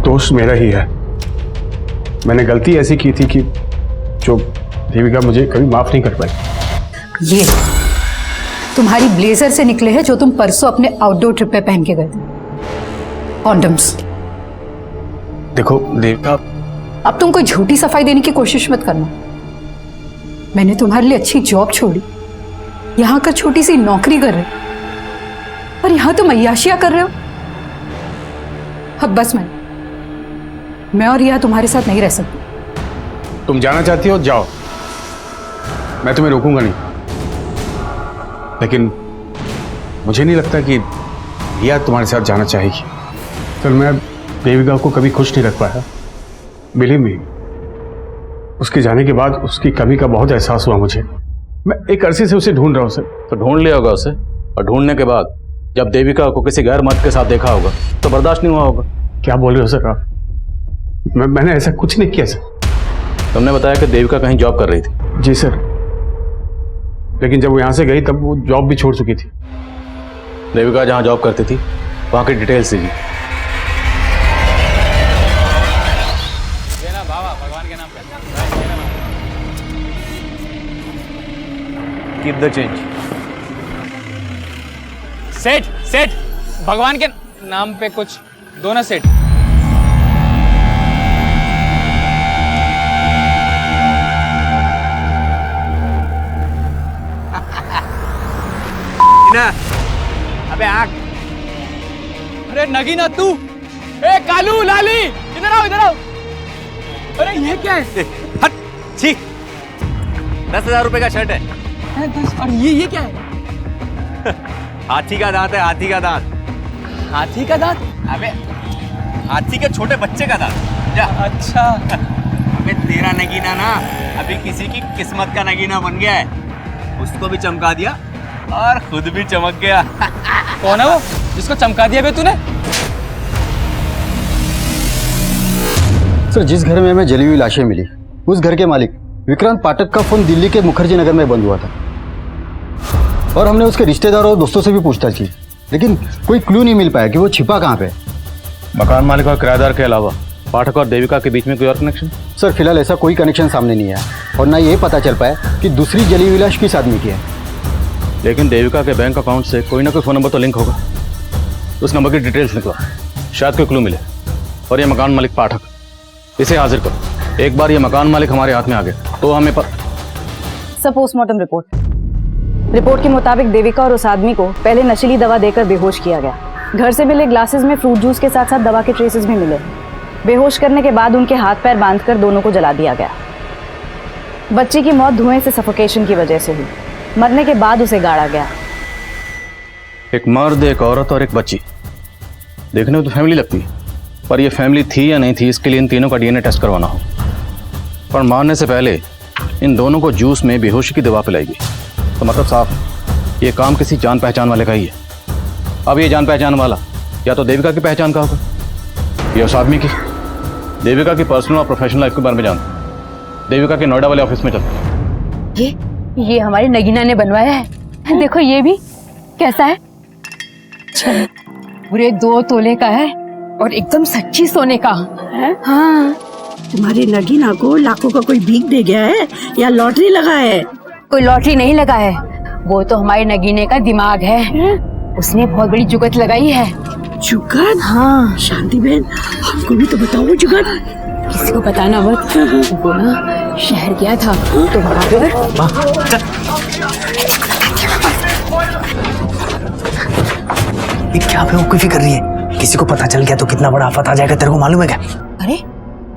दोस्त मेरा ही है। मैंने गलती ऐसी की थी कि जो देविका मुझे कभी माफ नहीं कर पाई। ये तुम्हारी ब्लेजर से निकले हैं जो तुम परसों अपने आउटडोर ट्रिप पे पहन के गए थे, कॉन्डम्स। देखो देविका, अब तुम कोई झूठी सफाई देने की कोशिश मत करना। मैंने तुम्हारे लिए अच्छी जॉब छोड़ी, यहाँ का छोटी सी नौकरी कर रहे, और यहाँ तुम अय्याशियां कर रहे हो। अब बस मैं और रिया तुम्हारे साथ नहीं रह सकती। तुम जाना चाहती हो जाओ, मैं तुम्हें रोकूंगा नहीं, लेकिन मुझे नहीं लगता कि रिया तुम्हारे साथ जाना चाहेगी। सर मैं देविका को कभी खुश नहीं रख पाया, बिलीव मी। उसके जाने के बाद उसकी कमी का बहुत एहसास हुआ मुझे। मैं एक अरसे से उसे ढूंढ रहा हूँ सर। तो ढूंढ लिया होगा उसे, और ढूंढने के बाद जब देविका को किसी गैर मर्द के साथ देखा होगा तो बर्दाश्त नहीं हुआ होगा। क्या बोल रहे हो सर आप? मैंने ऐसा कुछ नहीं किया सर। तुमने बताया कि देविका कहीं जॉब कर रही थी। जी सर, लेकिन जब वो यहाँ से गई तब वो जॉब भी छोड़ चुकी थी। देविका जहाँ जॉब करती थी वहाँ की डिटेल्स दीजिए। Keep the change. सेठ सेठ, भगवान के नाम पे कुछ दो ना सेठ। अबे आग। अरे नगीना तू, ए कालू लाली, इधर आओ इधर आओ। अरे ये क्या है? हट, छी। 10,000 रुपए का शर्ट है। और ये क्या है? हाथी का दांत है, हाथी का दांत। हाथी का दांत? अबे हाथी के छोटे बच्चे का दांत। जा। अच्छा। अबे तेरा नगीना ना अभी किसी की किस्मत का नगीना बन गया है। उसको भी चमका दिया और खुद भी चमक गया। कौन है वो जिसको चमका दिया बे तूने? सर, जिस घर में हमें जली हुई लाशें मिली, उस घर के मालिक विक्रांत पाठक का फोन दिल्ली के मुखर्जी नगर में बंद हुआ था, और हमने उसके रिश्तेदारों और दोस्तों से भी पूछताछ की, लेकिन कोई क्लू नहीं मिल पाया कि वो छिपा कहाँ पे। मकान मालिक और किराएदार के अलावा पाठक और देविका के बीच में कोई और कनेक्शन? सर, फिलहाल ऐसा कोई कनेक्शन सामने नहीं आया, और ना ये पता चल पाया कि दूसरी जली हुई लाश किस आदमी की है। लेकिन देविका के बैंक अकाउंट से कोई ना कोई फ़ोन नंबर तो लिंक होगा। उस नंबर की डिटेल्स निकला, शायद कोई क्लू मिले। और ये मकान मालिक पाठक, इसे हाजिर करो। एक बार ये मकान मालिक हमारे हाथ में आ गया तो हमें सर, पोस्टमार्टम रिपोर्ट के मुताबिक देविका और उस आदमी को पहले नशीली दवा देकर बेहोश किया गया। घर से मिले ग्लासेस में फ्रूट जूस के साथ साथ दवा के ट्रेसेस भी मिले। बेहोश करने के बाद उनके हाथ पैर बांधकर दोनों को जला दिया गया। बच्ची की मौत धुएं से सफोकेशन की वजह से हुई। मरने के बाद उसे गाड़ा गया। एक मर्द, एक औरत और एक बच्ची, देखने में तो फैमिली लगती है, पर ये फैमिली थी या नहीं थी इसके लिए इन तीनों का डीएनए टेस्ट करवाना हो। पर मारने से पहले इन दोनों को जूस में बेहोशी की दवा पिलाई गई, तो मतलब साफ ये काम किसी जान पहचान वाले का ही है। अब ये जान पहचान वाला या तो देविका की पहचान का होगा या उस आदमी की। देविका की पर्सनल और प्रोफेशनल लाइफ के बारे में जानते, देविका के नोएडा वाले ऑफिस में चलते। ये हमारी नगीना ने बनवाया है। देखो ये भी कैसा है, पूरे 2 तोले का है और एकदम सच्ची सोने का है। हाँ, तुम्हारी नगीना को लाखों का कोई भीख दे गया है या लॉटरी लगा है? कोई लॉटरी नहीं लगा है, वो तो हमारे नगीने का दिमाग है। उसने बहुत बड़ी जुगत लगाई है। जुगत? हाँ। शांति बहन, हमको भी तो बताओ जुगत। किसी को बताना मत। वो ना शहर गया था तो वहाँ पर ये क्या बेवकूफी कर रही है? किसी को पता चल गया तो कितना बड़ा आफत आ जाएगा, तेरे को मालूम है क्या? अरे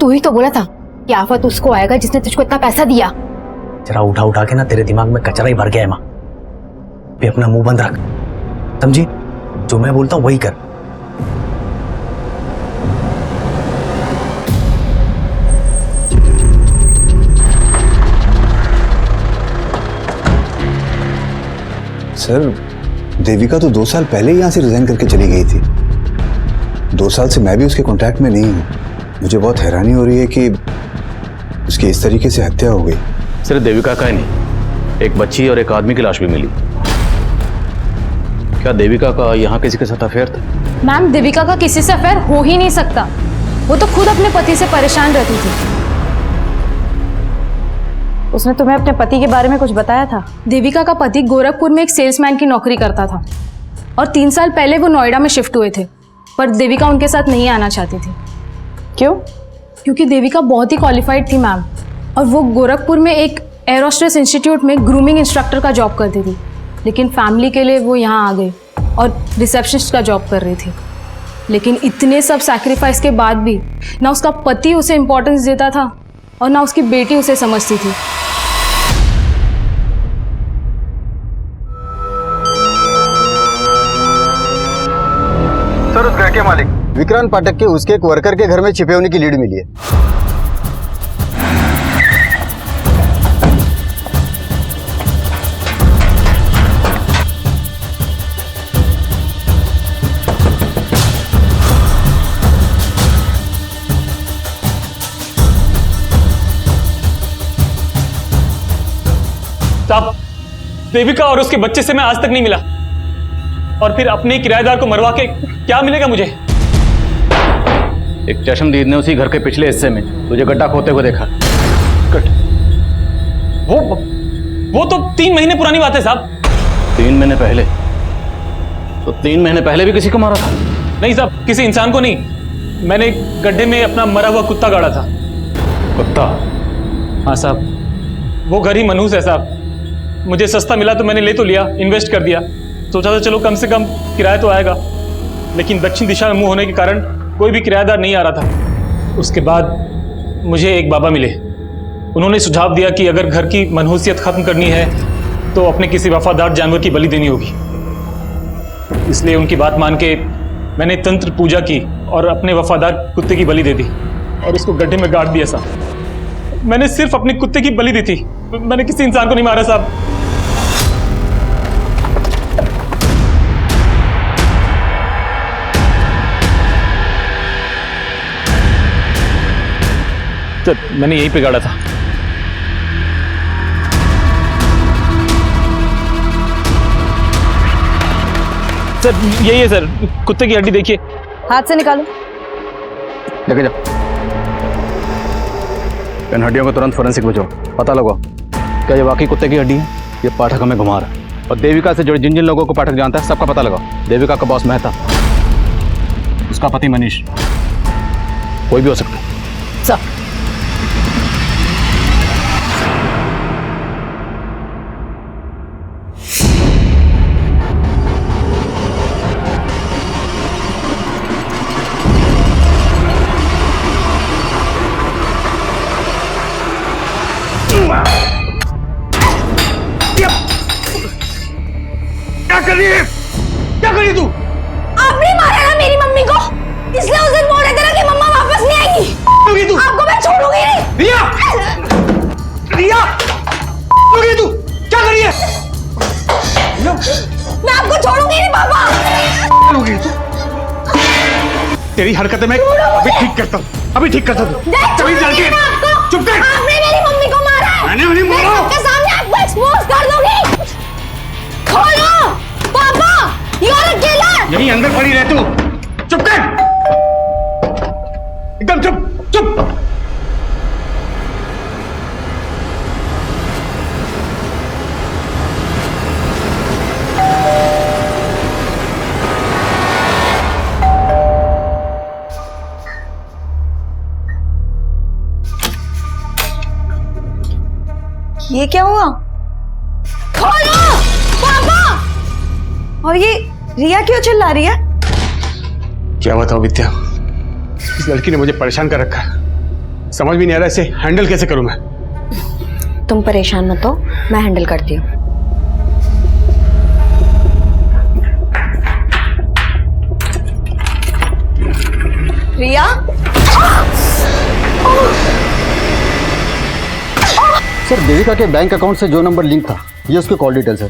तू ही तो बोला था कि आफत उसको आएगा जिसने तुझको इतना पैसा दिया। जरा उठा उठा के ना तेरे दिमाग में कचरा ही भर गया है माँ। भी अपना मुंह बंद रख, समझी? जो मैं बोलता हूँ वही कर। सर, देविका तो 2 साल पहले ही यहाँ से रिजाइन करके चली गई थी। 2 साल से मैं भी उसके कांटेक्ट में नहीं हूँ। मुझे बहुत हैरानी हो रही है कि उसकी इस तरीके से हत्या हो गई। सिर्फ देविका का ही नहीं, एक बच्ची और एक आदमी की लाश भी मिली। क्या देविका का यहाँ किसी के साथ अफेयर था? मैम, देविका का किसी से अफेयर हो ही नहीं सकता। वो तो खुद अपने पति से परेशान रहती थी। उसने तुम्हें अपने पति के बारे में कुछ बताया था? देविका का पति गोरखपुर में एक सेल्समैन की नौकरी करता था और 3 साल पहले वो नोएडा में शिफ्ट हुए थे, पर देविका उनके साथ नहीं आना चाहती थी। क्यों? क्योंकि देविका बहुत ही क्वालिफाइड थी मैम, और वो गोरखपुर में एक एरोस्ट्रेस इंस्टीट्यूट में ग्रूमिंग इंस्ट्रक्टर का जॉब करती थी, लेकिन फैमिली के लिए वो यहाँ आ गई और रिसेप्शनिस्ट का जॉब कर रही थी। लेकिन इतने सब सैक्रिफाइस के बाद भी ना उसका पति उसे इम्पोर्टेंस देता था और ना उसकी बेटी उसे समझती थी। सर, उस घर के मालिक विक्रांत पाठक के उसके एक वर्कर के घर में छिपे होने की लीड मिली है। साहब, देविका और उसके बच्चे से मैं आज तक नहीं मिला, और फिर अपने किराएदार को मरवा के क्या मिलेगा मुझे? एक चशमदीद ने उसी घर के पिछले हिस्से में तुझे गड्ढा खोदते हुए देखा। वो तो 3 महीने पुरानी बात है साहब। 3 महीने पहले? तो 3 महीने पहले भी किसी को मारा था? नहीं साहब, किसी इंसान को नहीं। मैंने गड्ढे में अपना मरा हुआ कुत्ता गाड़ा था। कुत्ता? हाँ साहब, वो घर ही मनहूस है साहब। मुझे सस्ता मिला तो मैंने ले तो लिया, इन्वेस्ट कर दिया। सोचा था चलो कम से कम किराया तो आएगा, लेकिन दक्षिण दिशा में मुंह होने के कारण कोई भी किराएदार नहीं आ रहा था। उसके बाद मुझे एक बाबा मिले। उन्होंने सुझाव दिया कि अगर घर की मनहूसियत खत्म करनी है तो अपने किसी वफादार जानवर की बलि देनी होगी। इसलिए उनकी बात मान के मैंने तंत्र पूजा की और अपने वफादार कुत्ते की बलि दे दी और उसको गड्ढे में गाड़ दिया साहब। मैंने सिर्फ अपने कुत्ते की बलि दी थी, मैंने किसी इंसान को नहीं मारा साहब। सर, मैंने यहीं पे गाड़ा था। सर, यही है सर, कुत्ते की हड्डी देखिए। हाथ से निकालो। लेके जाओ। इन हड्डियों को तुरंत फोरेंसिक भेजो, पता लगाओ क्या ये वाकई कुत्ते की हड्डी है, ये पाठक हमें घुमा रहा है। और देविका से जुड़े जिन जिन लोगों को पाठक जानता है सबका पता लगाओ। देविका का बॉस मेहता, उसका पति मनीष, कोई भी हो सकता है। सर, क्या कर रही है तू? आपने मारा ना मेरी मम्मी को, इसलिए उस दिन बोले थे ना कि मम्मा वापस नहीं आएगी। तू? आपको मैं छोड़ूंगी नहीं। रिया! रिया! तू क्या कर रही है? मैं आपको छोड़ूंगी नहीं पापा। तेरी हरकतें मैं अभी ठीक करता हूँ, अभी ठीक करता हूँ। चुप कर। आपने मेरी मम्मी को मारा है। मैंने उन्हें मारा। सबके सामने आपको एक्सपोज कर दूंगी। खोलो पापा, यू आर अ किलर। यहीं अंदर पड़ी रह तू। चुप कर, एकदम चुप चुप। ये क्या हुआ? खोलो पापा। और ये रिया क्यों चिल्ला रही है? क्या बताऊं विद्या, इस लड़की ने मुझे परेशान कर रखा है। समझ भी नहीं आ रहा इसे हैंडल कैसे करूं मैं। तुम परेशान मत हो, मैं हैंडल करती हूँ। रिया, सर, देविका के बैंक अकाउंट से जो नंबर लिंक था ये उसके कॉल डिटेल्स है।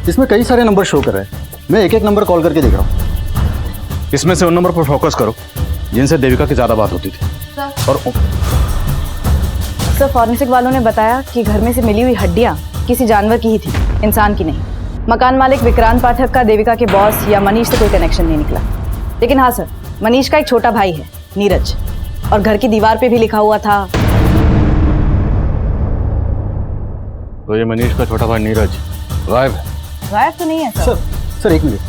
इसमें कई सारे नंबर शो कर रहे हैं। मैं एक एक नंबर कॉल करके देख रहा हूँ। इसमें से उन नंबर पर फोकस करो जिनसे देविका की ज्यादा बात होती थी। और सर, फॉरेंसिक वालों ने बताया कि घर में से मिली हुई हड्डियां किसी जानवर की ही थी, इंसान की नहीं। मकान मालिक विक्रांत पाठक का देविका के बॉस या मनीष से कोई कनेक्शन नहीं निकला। लेकिन हाँ सर, मनीष का एक छोटा भाई है नीरज, और घर की दीवार पे भी लिखा हुआ था। तो ये मनीष का छोटा भाई नीरज गायब है? गायब तो नहीं है सर। सर एक मिनट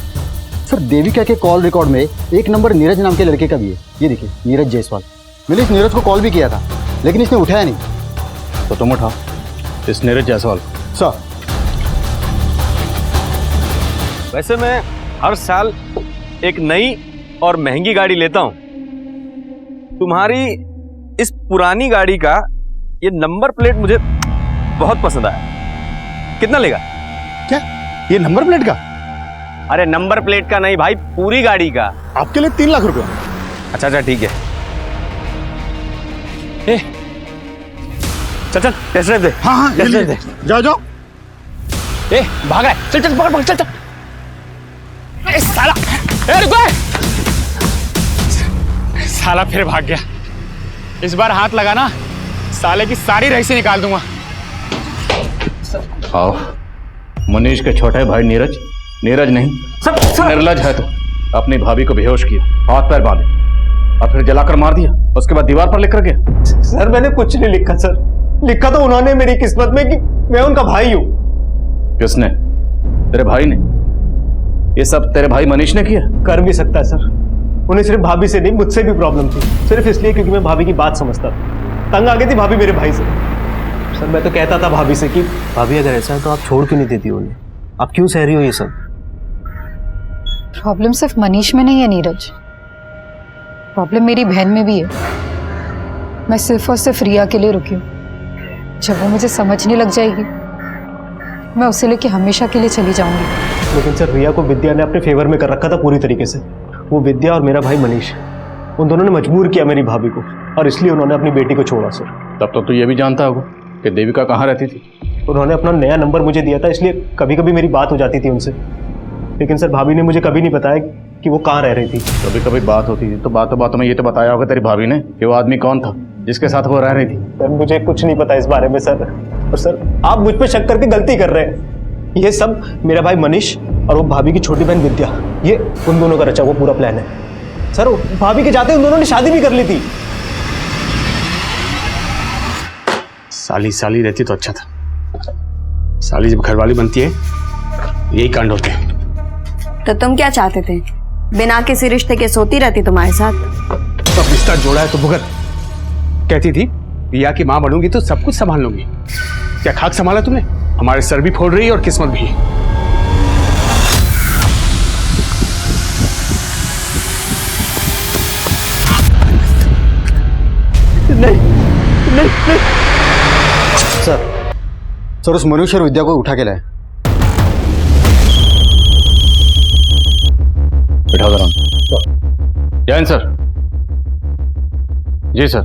सर, देविका के कॉल रिकॉर्ड में एक नंबर नीरज नाम के लड़के का भी है। ये देखिए, नीरज जायसवाल। मैंने इस नीरज को कॉल भी किया था लेकिन इसने उठाया नहीं। तो तुम उठाओ इस नीरज जायसवाल। सर, वैसे मैं हर साल एक नई और महंगी गाड़ी लेता हूं, तुम्हारी इस पुरानी गाड़ी का ये नंबर प्लेट मुझे बहुत पसंद आया। कितना लेगा? क्या ये नंबर प्लेट का? अरे नंबर प्लेट का नहीं भाई, पूरी गाड़ी का। आपके लिए 3 लाख रुपए। अच्छा अच्छा ठीक है। चल चल टेस्ट ड्राइव दे। हाँ हाँ टेस्ट ड्राइव दे। जाओ जाओ। भाग रहा है, चल चल पकड़ पकड़ चल चल। साला रुको, साला फिर भाग गया। इस बार हाथ लगाना, साले की सारी रईसी निकाल दूंगा। आओ, मनीष के छोटे भाई नीरज, नीरज नहीं निर्लज है तो अपनी भाभी को बेहोश किया, हाथ पैर बांधे और फिर जलाकर मार दिया। उसके बाद दीवार पर लिख कर गया। सर मैंने कुछ नहीं लिखा सर, लिखा तो उन्होंने मेरी किस्मत में कि मैं उनका भाई हूं। किसने? तेरे भाई ने? ये सब तेरे भाई मनीष ने किया? कर भी सकता है सर, उन्हें सिर्फ भाभी से नहीं मुझसे भी प्रॉब्लम थी, सिर्फ इसलिए क्योंकि मैं भाभी की बात समझता था। तंग आ गई थी भाभी मेरे भाई से। सर मैं तो कहता था भाभी से कि भाभी अगर ऐसा है तो आप छोड़ क्यों नहीं देती उन्हें, आप क्यों सह रही हो ये सब? प्रॉब्लम सिर्फ मनीष में नहीं है नीरज, प्रॉब्लम मेरी बहन में भी है। मैं सिर्फ और सिर्फ रिया के लिए रुकी हूँ। जब वो मुझे समझने लग जाएगी मैं उसे लेके हमेशा के लिए चली जाऊंगी। लेकिन सर रिया को विद्या ने अपने फेवर में कर रखा था पूरी तरीके से। वो विद्या और मेरा भाई मनीष, उन दोनों ने मजबूर किया मेरी भाभी को और इसलिए उन्होंने अपनी बेटी को छोड़ा सर। तब तो तू ये भी जानता होगा कि देविका कहाँ रहती थी? उन्होंने अपना नया नंबर मुझे दिया था, इसलिए कभी कभी मेरी बात हो जाती थी उनसे। लेकिन सर भाभी ने मुझे कभी नहीं बताया कि वो कहाँ रह रही थी। कभी कभी बात होती थी तो बातों में ये तो बताया होगा तेरी भाभी ने कि वो आदमी कौन था जिसके साथ वो रह रही थी। सर मुझे कुछ नहीं पता इस बारे में सर, और सर आप मुझ पे शक करके गलती कर रहे हैं। ये सब मेरा भाई मनीष और वो भाभी की छोटी बहन विद्या, ये उन दोनों का रचा हुआ पूरा प्लान है सर। भाभी के जाते उन दोनों ने शादी भी कर ली थी। साली साली रहती तो अच्छा था, साली जब घरवाली बनती है यही कांड होते हैं। तो तुम क्या चाहते थे? बिना किसी रिश्ते के सोती रहती तुम्हारे साथ? तो अब रिश्ता जोड़ा है तो भुगत। कहती थी रिया की मां बनूंगी तो सब कुछ संभाल लूंगी। क्या खाक संभाला तुमने? हमारे सर भी फोड़ रही है और किस्मत भी। नहीं। सर उस मनुष्य और विद्या को उठा के लाए। बिठा दो। जैन सर। जी सर।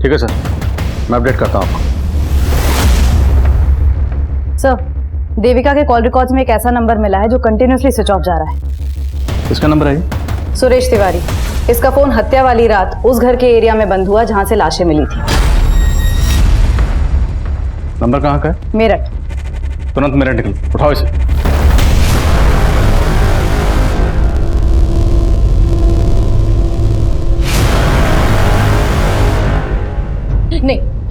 ठीक है सर, मैं अपडेट करता हूँ आपको। सर, देविका के कॉल रिकॉर्ड्स में एक ऐसा नंबर मिला है जो कंटिन्यूसली स्विच ऑफ जा रहा है। किसका नंबर है ये? सुरेश तिवारी। इसका फोन हत्या वाली रात उस घर के एरिया में बंद हुआ जहां से लाशें मिली थी। नंबर कहाँ का है? मेरठ। तुरंत मेरठ निकलो, उठाओ इसे।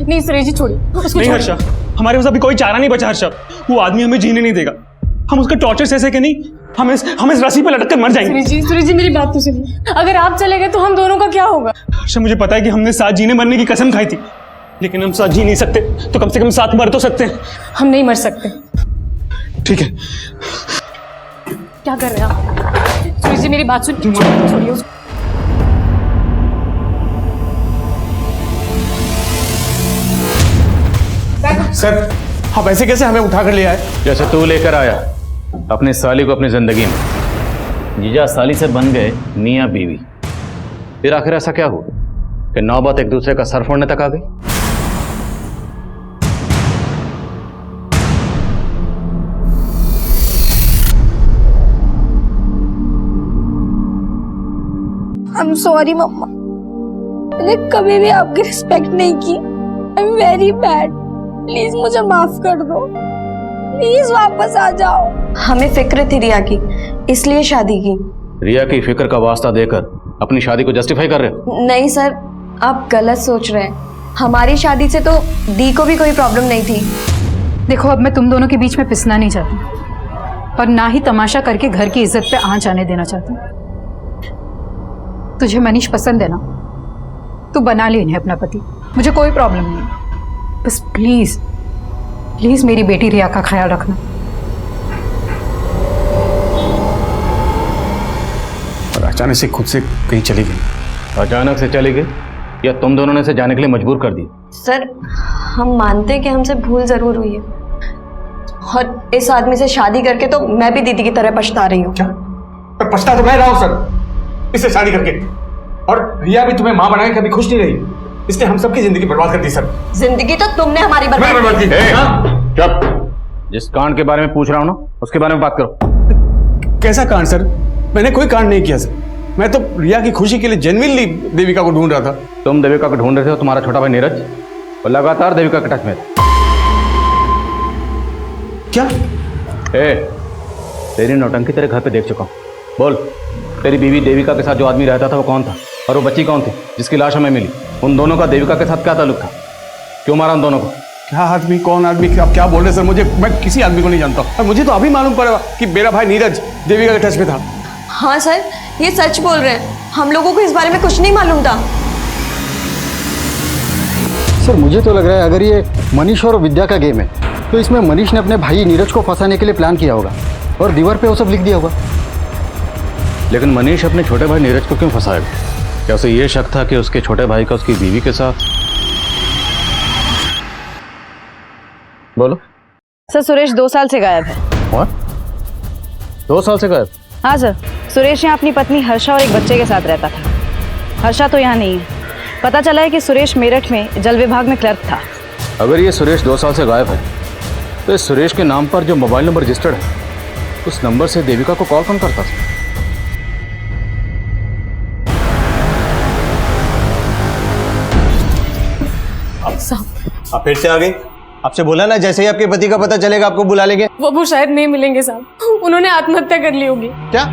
नहीं सुरेश जी छोड़िए। नहीं हर्षा, हमारे पास अभी कोई चारा नहीं बचा हर्षा। वो आदमी हमें जीने नहीं देगा। हम उसका टॉर्चर सह के नहीं, हम इस रस्सी पे लटक कर मर जाएंगे। सुरेश जी मेरी बात तो सुनिए। अगर आप चले गए तो हम दोनों का क्या होगा? हर्षा मुझे पता है कि हमने साथ जीने मरने की कसम खाई थी, लेकिन हम साथ जी नहीं सकते तो कम से कम साथ मर तो सकते हैं। हम नहीं मर सकते। ठीक है। क्या कर रहे हैं आप? सुरेश जी मेरी बात सुनिए, छोड़िए उसको। सर आप ऐसे कैसे हमें उठा कर ले आए? जैसे तू लेकर आया अपनी साली को अपनी जिंदगी में। जीजा साली से बन गए मियां बीवी। फिर आखिर ऐसा क्या हुआ कि नौबत एक दूसरे का सर फोड़ने तक आ गई? I'm sorry मम्मा, मैंने कभी भी आपकी रिस्पेक्ट नहीं की। I'm very bad। प्लीज मुझे माफ कर दो, प्लीज वापस आ जाओ। हमें फिक्र थी रिया की, इसलिए शादी की। रिया की फिक्र का वास्ता देकर अपनी शादी को जस्टिफाई कर रहे हो? नहीं सर, आप गलत सोच रहे हैं। हमारी शादी से तो दी को भी कोई प्रॉब्लम नहीं थी। देखो अब मैं तुम दोनों के बीच में पिसना नहीं चाहती, पर ना ही तमाशा करके घर की इज्जत पे आंच आने देना चाहती। तुझे मनीष पसंद है ना, तू बना ले इन्हें अपना पति, मुझे कोई प्रॉब्लम नहीं है। बस प्लीज प्लीज मेरी बेटी रिया का ख्याल रखना। अचानक से खुद से कहीं चली गई। अचानक से चली गई या तुम दोनों ने इसे जाने के लिए मजबूर कर दिया? सर हम मानते हैं कि हमसे भूल जरूर हुई है, और इस आदमी से शादी करके तो मैं भी दीदी की तरह पछता रही हूँ। पर पछता तो मैं रहा हूँ सर इससे शादी करके, और रिया भी तुम्हें माँ बनाए कभी खुश नहीं रही। इसने हम सबकी जिंदगी बर्बाद कर दी सर। जिंदगी तो तुमने हमारी बर्बाद की। चुप, जिस कांड के बारे में पूछ रहा हूँ ना उसके बारे में बात करो। कैसा कांड सर? मैंने कोई कांड नहीं किया सर, मैं तो रिया की खुशी के लिए जेन्युइनली देविका को ढूंढ रहा था। तुम देविका को ढूंढ रहे थे और तुम्हारा छोटा भाई नीरज और लगातार देविका के टच में था। क्या? तेरी नौटंकी तेरे घर पे देख चुका हूँ। बोल, तेरी बीवी देविका के साथ जो आदमी रहता था वो कौन था, और वो बच्ची कौन थी जिसकी लाश हमें मिली? उन दोनों का देविका के साथ क्या ताल्लुक था? क्यों मारा उन दोनों को? क्या आदमी, कौन आदमी, आप क्या बोल रहे सर? मैं किसी आदमी को नहीं जानता, और मुझे तो अभी मालूम पड़ा कि मेरा भाई नीरज देविका के टच में था। हाँ सर, ये सच बोल रहे हैं, हम लोगों को इस बारे में कुछ नहीं मालूम था। सर मुझे तो लग रहा है अगर ये मनीष और विद्या का गेम है तो इसमें मनीष ने अपने भाई नीरज को फंसाने के लिए प्लान किया होगा और दीवार पे वो सब लिख दिया होगा। लेकिन मनीष अपने छोटे भाई नीरज को क्यों फंसाएगा? क्या उसे ये शक था कि उसके छोटे भाई का उसकी बीवी के साथ? बोलो। सर सुरेश 2 साल से गायब है। What? 2 साल से गायब? हाँ सर, सुरेश यहाँ अपनी पत्नी हर्षा और एक बच्चे के साथ रहता था। हर्षा तो यहाँ नहीं है। पता चला है कि सुरेश मेरठ में जल विभाग में क्लर्क था। अगर ये सुरेश 2 साल से गायब है तो इस सुरेश के नाम पर जो मोबाइल नंबर रजिस्टर्ड है उस नंबर से देविका को कॉल कौन करता था? आप फिर से आ गई? आपसे बोला ना जैसे ही आपके पति का पता चलेगा आपको बुला लेंगे। वो शायद नहीं मिलेंगे साहब, उन्होंने आत्महत्या कर ली होगी। क्या?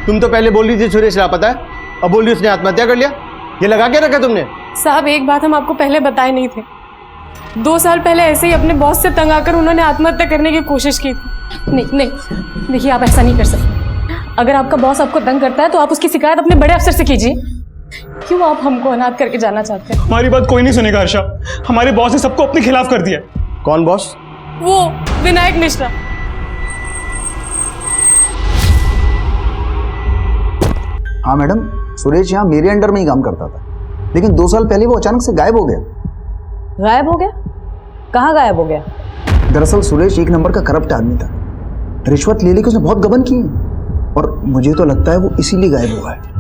तुम तो पहले बोल रही थी सुरेश लापता है, अब बोल रही उसने आत्महत्या कर लिया। ये लगा के रखा तुमने? साहब एक बात हम आपको पहले बताए नहीं थे, 2 साल पहले ऐसे ही अपने बॉस से तंग आकर उन्होंने आत्महत्या करने की कोशिश की थी। नहीं देखिए, आप ऐसा नहीं कर सकते। अगर आपका बॉस आपको तंग करता है तो आप उसकी शिकायत अपने बड़े अफसर से कीजिए। क्यों आप हमको अनाथ करके जाना चाहते हैं? हमारी बात कोई नहीं सुनेगा हर्षा, हमारे बॉस ने सबको अपने खिलाफ कर दिया। कौन बॉस? वो विनायक मिश्रा। हाँ मैडम, सुरेश यहाँ मेरे अंडर में ही काम करता था, लेकिन 2 साल पहले वो अचानक से गायब हो गया। गायब हो गया? कहाँ गायब हो गया? दरअसल सुरेश एक नंबर का करप्ट आदमी था, रिश्वत ले लेके उसने बहुत गबन की और मुझे तो लगता है वो इसीलिए गायब हुआ है।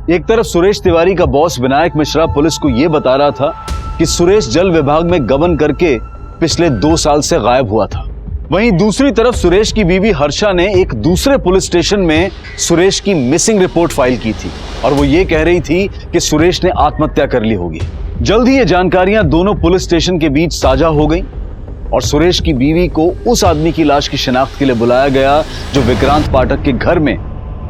एक तरफ सुरेश तिवारी का बॉस विनायक मिश्रा पुलिस को यह बता रहा था कि सुरेश जल विभाग में गबन करके पिछले 2 साल से गायब हुआ था। वहीं दूसरी तरफ सुरेश की बीवी हर्षा ने एक दूसरे पुलिस स्टेशन में सुरेश की मिसिंग रिपोर्ट फाइल की थी और वो ये कह रही थी कि सुरेश ने आत्महत्या कर ली होगी। जल्द ही ये जानकारियां दोनों पुलिस स्टेशन के बीच साझा हो गई और सुरेश की बीवी को उस आदमी की लाश की शिनाख्त के लिए बुलाया गया जो विक्रांत पाठक के घर में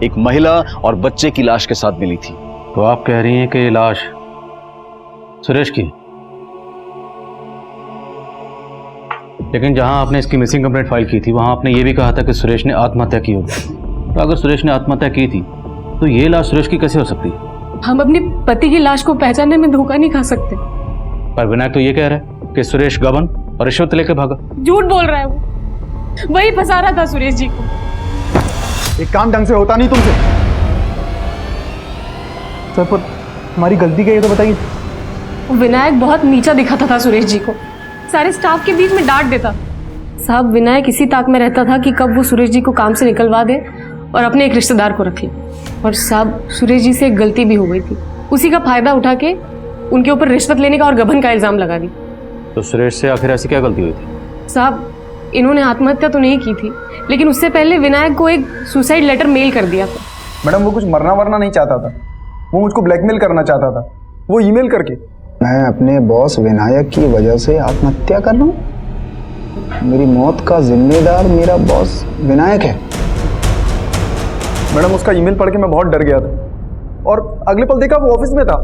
एक महिला और बच्चे की लाश के साथ मिली थी। तो आप कह रही हैं कि ये लाश सुरेश की, लेकिन जहां आपने इसकी मिसिंग कंप्लेंट फाइल की थी वहां आपने ये भी कहा था कि सुरेश ने आत्महत्या की होगी। तो अगर सुरेश ने आत्महत्या की थी तो ये लाश सुरेश की कैसे हो सकती है? हम अपने पति की लाश को पहचानने में धोखा नहीं खा सकते। पर विनायक तो ये कह रहा है कि सुरेश गबन और रिश्वत लेकर भागा। झूठ बोल रहा है वो, वही फंसा रहा था सुरेश जी को। एक काम ढंग से होता नहीं तुमसे। सर पर हमारी गलती क्या है तो बताइए। विनायक बहुत नीचा दिखाता था सुरेश जी को, सारे स्टाफ के बीच में डांट देता। साहब विनायक इसी ताक में रहता था कि कब वो सुरेश जी को काम से निकलवा दे और अपने एक रिश्तेदार को रख ले। और साहब सुरेश जी से एक गलती भी हो गई थी, उसी का फायदा उठा के उनके ऊपर रिश्वत लेने का और गबन का इल्जाम लगा दी। तो सुरेश से आखिर ऐसी क्या गलती हुई थी? साहब इन्होंने आत्महत्या तो नहीं की थी, लेकिन उससे पहले विनायक को एक सुसाइड लेटर मेल कर दिया था। मैडम वो कुछ मरना वरना नहीं चाहता था, वो मुझको ब्लैकमेल करना चाहता था, वो ईमेल करके। मैं अपने बॉस विनायक की वजह से आत्महत्या कर रहा हूँ? मेरी मौत का जिम्मेदार मेरा बॉस विनायक है। मैडम उसका ईमेल पढ़ के मैं बहुत डर गया था और अगले पल देखा वो ऑफिस में था।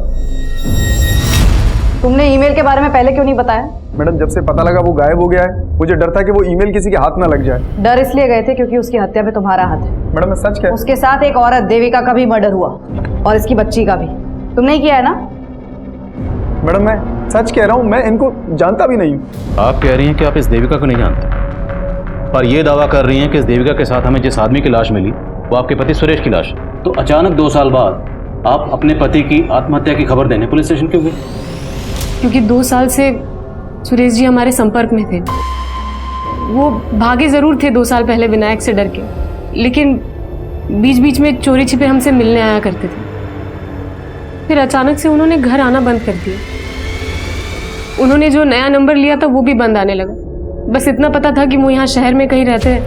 तुमने ईमेल के बारे में पहले क्यों नहीं बताया? मैडम जब से पता लगा वो गायब हो गया है मुझे डर था कि वो ईमेल किसी के हाथ में लग जाए। डर इसलिए गए थे क्योंकि उसकी हत्या में तुम्हारा हाथ है। मैडम मैं सच कह, उसके साथ एक औरत देविका का भी मर्डर हुआ और इसकी बच्ची का भी। तुमने ही किया है ना? मैडम मैं सच कह रहा हूँ, मैं इनको जानता भी नहीं हूँ। आप कह रही हैं कि आप इस देविका को नहीं जानते, पर यह दावा कर रही हैं कि इस देविका के साथ हमें जिस आदमी की लाश मिली वो आपके पति सुरेश की लाश है। तो अचानक 2 साल बाद आप अपने पति की आत्महत्या की खबर देने पुलिस स्टेशन क्यों गए? क्योंकि 2 साल से सुरेश जी हमारे संपर्क में थे। वो भागे जरूर थे 2 साल पहले विनायक से डर के, लेकिन बीच बीच में चोरी छिपे हमसे मिलने आया करते थे। फिर अचानक से उन्होंने घर आना बंद कर दिया। उन्होंने जो नया नंबर लिया था वो भी बंद आने लगा। बस इतना पता था कि वो यहाँ शहर में कहीं रहते हैं,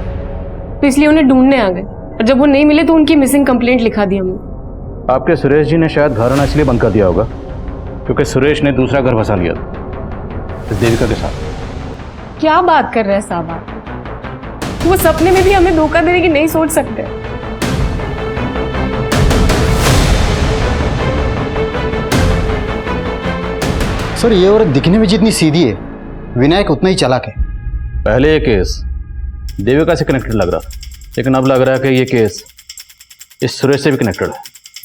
तो इसलिए उन्हें ढूंढने आ गए, और जब वो नहीं मिले तो उनकी मिसिंग कंप्लेंट लिखा दी हमने। आपके सुरेश जी ने शायद घर आना इसलिए बंद कर दिया होगा क्योंकि सुरेश ने दूसरा घर बसा लिया था इस देविका के साथ। क्या बात कर रहे हैं साहब आप? वो सपने में भी हमें धोखा देने की नहीं सोच सकते। सर ये औरत दिखने में जितनी सीधी है, विनायक उतना ही चालाक है। पहले ये केस देविका से कनेक्टेड लग रहा था, लेकिन अब लग रहा है कि ये केस इस सुरेश से भी कनेक्टेड है।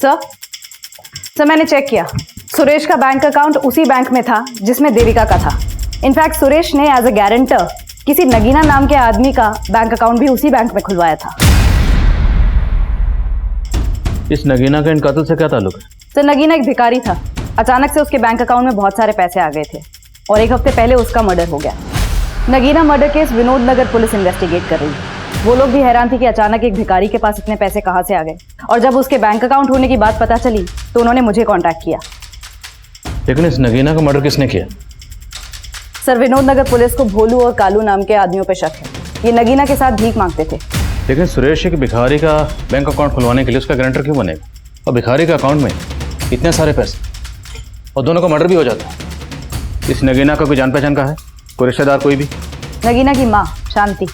सर मैंने चेक किया, सुरेश का बैंक अकाउंट उसी बैंक में था जिसमें देविका का था। इनफैक्ट सुरेश ने एज अ गारंटर किसी नगीना नाम के आदमी का बैंक अकाउंट भी उसी बैंक में खुलवाया था। इस नगीना का इन कत्ल से क्या ताल्लुक है? सर नगीना एक भिखारी था। अचानक से उसके बैंक अकाउंट में बहुत सारे पैसे आ गए थे और 1 हफ्ते पहले उसका मर्डर हो गया। नगीना मर्डर केस विनोद नगर पुलिस इन्वेस्टिगेट कर रही है। वो लोग भी हैरान थे कि अचानक एक भिखारी के पास इतने पैसे कहाँ से आ गए, और जब उसके बैंक अकाउंट होने की बात पता चली तो उन्होंने मुझे कॉन्टैक्ट किया। लेकिन इस नगीना का मर्डर किसने किया? सर विनोद नगर पुलिस को भोलू और कालू नाम के आदमियों पर शक है। ये नगीना के साथ भीख मांगते थे। लेकिन सुरेश एक भिखारी का बैंक अकाउंट खुलवाने के लिए उसका गारंटर क्यों बनेगा? और भिखारी के अकाउंट में इतने सारे पैसे, और दोनों का मर्डर भी हो जाता है। इस नगीना का कोई जान पहचान का है? कोई रिश्तेदार कोई भी? नगीना की माँ शांति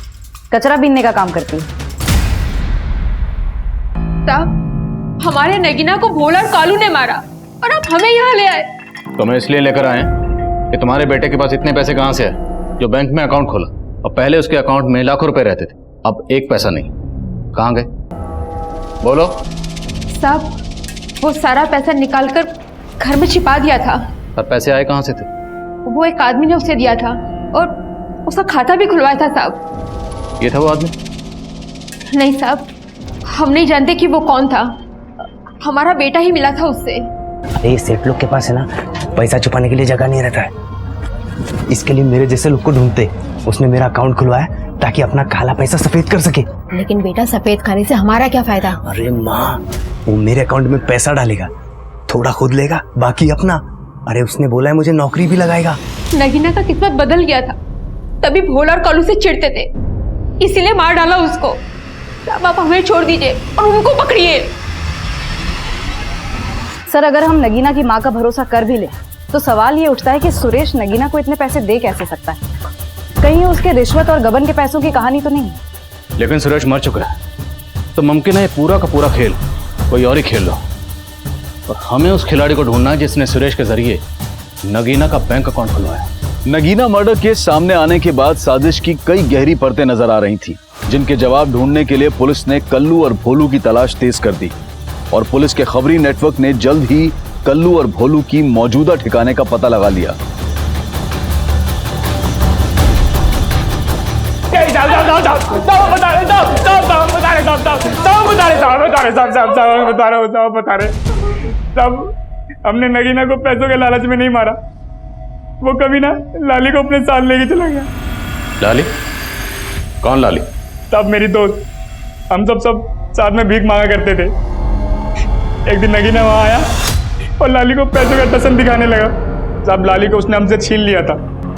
कचरा बीनने का काम करती है। साहब हमारे नगीना को भोला और कालू ने मारा और अब हमें यहाँ ले आए। तो मैं इसलिए लेकर आए कि तुम्हारे बेटे के पास इतने पैसे कहाँ से आए जो बैंक में अकाउंट खोला, और पहले उसके अकाउंट में लाखों रुपए रहते थे, अब 1 पैसा नहीं। कहाँ गए? बोलो। साहब वो सारा पैसा निकालकर घर में छिपा दिया था। और पैसे आए कहाँ से थे? वो एक आदमी ने उसे दिया था और उसका खाता भी खुलवाया था साहब। ये था वो आदमी? नहीं साहब, हम नहीं जानते कि वो कौन था। हमारा बेटा ही मिला था उससे। अरे सेठ लोग के पास है ना, पैसा छुपाने के लिए जगह नहीं रहता है, इसके लिए मेरे जैसे लोग को ढूंढते। उसने मेरा अकाउंट खुलवाया ताकि अपना काला पैसा सफेद कर सके। लेकिन बेटा सफेद खाने से हमारा क्या फायदा? अरे माँ, वो मेरे अकाउंट में पैसा डालेगा, थोड़ा खुद लेगा, बाकी अपना। अरे उसने बोला है मुझे नौकरी भी लगाएगा। नगीना का किस्मत बदल गया था, तभी भोला और कालू से चिढ़ते थे, इसीलिए मार डाला उसको। अब आप हमें छोड़ दीजिए और उनको पकड़िए। सर अगर हम नगीना की माँ का भरोसा कर भी ले तो सवाल ये उठता है कि सुरेश नगीना को इतने पैसे दे कैसे सकता है? कहीं उसके रिश्वत और गबन के पैसों की कहानी तो नहीं? लेकिन सुरेश मर चुका है, तो मुमकिन है ये पूरा का पूरा खेल कोई और ही खेल रहा, और हमें उस खिलाड़ी को ढूंढना है जिसने सुरेश के जरिए नगीना का बैंक अकाउंट खुलवाया। नगीना मर्डर केस सामने आने के बाद साजिश की कई गहरी परतें नजर आ रही थी, जिनके जवाब ढूंढने के लिए पुलिस ने कल्लू और भोलू की तलाश तेज कर दी, और पुलिस के खबरी नेटवर्क ने जल्द ही कल्लू और भोलू की मौजूदा ठिकाने का पता लगा लिया। हमने नगीना को पैसों के लालच में नहीं मारा, वो कभी ना लाली को अपने साथ लेके चला गया। लाली? कौन लाली? तब मेरी दोस्त, हम सब साथ में भीख मांगा करते थे। एक दिन नगीना वहां आया और लाली को पैसों का टसन दिखाने लगा। साहब लाली को उसने हमसे छीन लिया था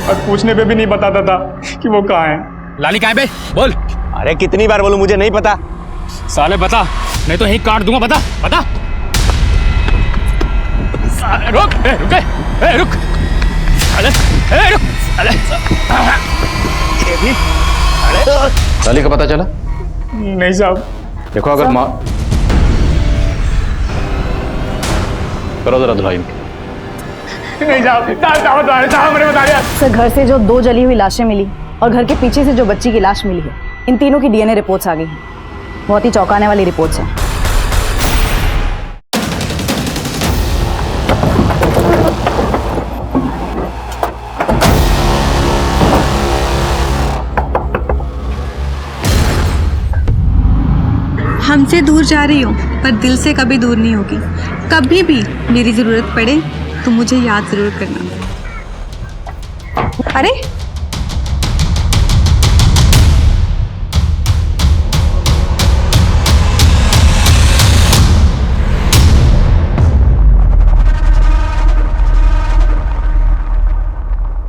और पूछने पे भी नहीं बताता था कि वो कहाँ है। लाली कहाँ है बे? बोल। अरे कितनी बार बोलूं, मुझे नहीं पता। साले बता, नहीं तो यहीं काट दूंगा। बता बता। रुक रुक अरे रुक अरे लाली का पता चला? नहीं साहब। देखो अगर माँ करो जरा धुलाई। नहीं साहब मैंने बता दिया। सर घर से जो 2 जली हुई लाशें मिली और घर के पीछे से जो बच्ची की लाश मिली है, इन तीनों की डीएनए रिपोर्ट्स आ गई हैं। बहुत ही चौंकाने वाली रिपोर्ट्स हैं। हमसे दूर जा रही हूँ, पर दिल से कभी दूर नहीं होगी। कभी भी मेरी ज़रूरत पड़े तो मुझे याद ज़रूर करना। अरे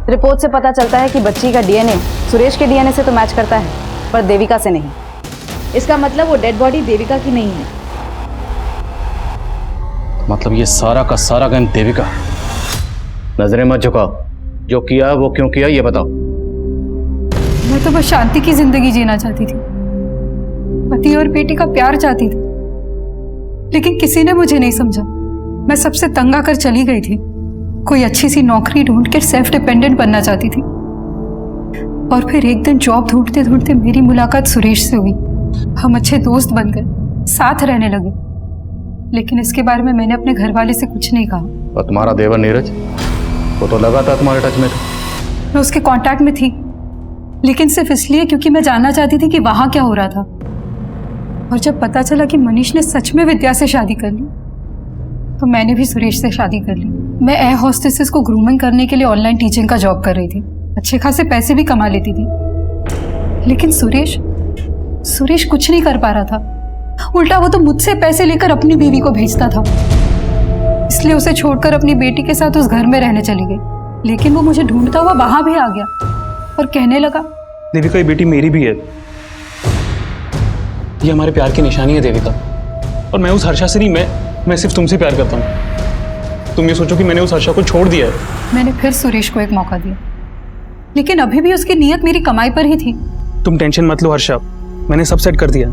रिपोर्ट से पता चलता है कि बच्ची का डीएनए सुरेश के डीएनए से तो मैच करता है, पर देविका से नहीं। इसका मतलब वो डेड बॉडी देविका की नहीं है। मतलब ये सारा का सारा गैंग देविका। नजरें मत झुकाओ, जो किया वो क्यों किया ये बताओ। मैं तो बस शांति की जिंदगी जीना चाहती थी, पति और बेटी का प्यार चाहती थी, लेकिन किसी ने मुझे नहीं समझा। मैं सबसे तंग आकर चली गई थी। कोई अच्छी सी नौकरी ढूंढ के सेल्फ डिपेंडेंट बनना चाहती थी। और फिर एक दिन जॉब ढूंढते ढूंढते मेरी मुलाकात सुरेश से हुई। हम अच्छे दोस्त बन गए, साथ रहने लगे। लेकिन इसके बारे में मैंने अपने घर वाले से कुछ नहीं कहा। और तुम्हारा देवर नीरज, वो तो लगातार तुम्हारे टच में था। मैं उसके कांटेक्ट में थी, लेकिन सिर्फ इसलिए क्योंकि मैं जानना चाहती थी कि वहां क्या हो रहा था। और जब पता चला कि मनीष ने सच में विद्या से शादी कर ली, तो मैंने भी सुरेश से शादी कर ली। मैं एयर हॉस्टेसेस को ग्रूमिंग करने के लिए ऑनलाइन टीचिंग का जॉब कर रही थी। अच्छे खासे पैसे भी कमा लेती थी। लेकिन सुरेश कुछ नहीं कर पा रहा था। उल्टा वो तो मुझसे पैसे लेकर अपनी बीवी को भेजता था। इसलिए उसे छोड़कर अपनी बेटी के साथ उस घर में रहने चली गई। लेकिन वो मुझे ढूंढता हुआ वहां भी आ गया और कहने लगा, देविका ये बेटी मेरी भी है। ये हमारे प्यार की निशानी है देविका। और मैं उस हर्षा से नहीं, मैं सिर्फ तुमसे प्यार करता हूँ। तुम ये सोचो कि मैंने उस हर्षा को छोड़ दिया है। मैंने फिर सुरेश को एक मौका दिया, लेकिन अभी भी उसकी नीयत मेरी कमाई पर ही थी। तुम टेंशन मत लो हर्षा, मैंने सब सेट कर दिया।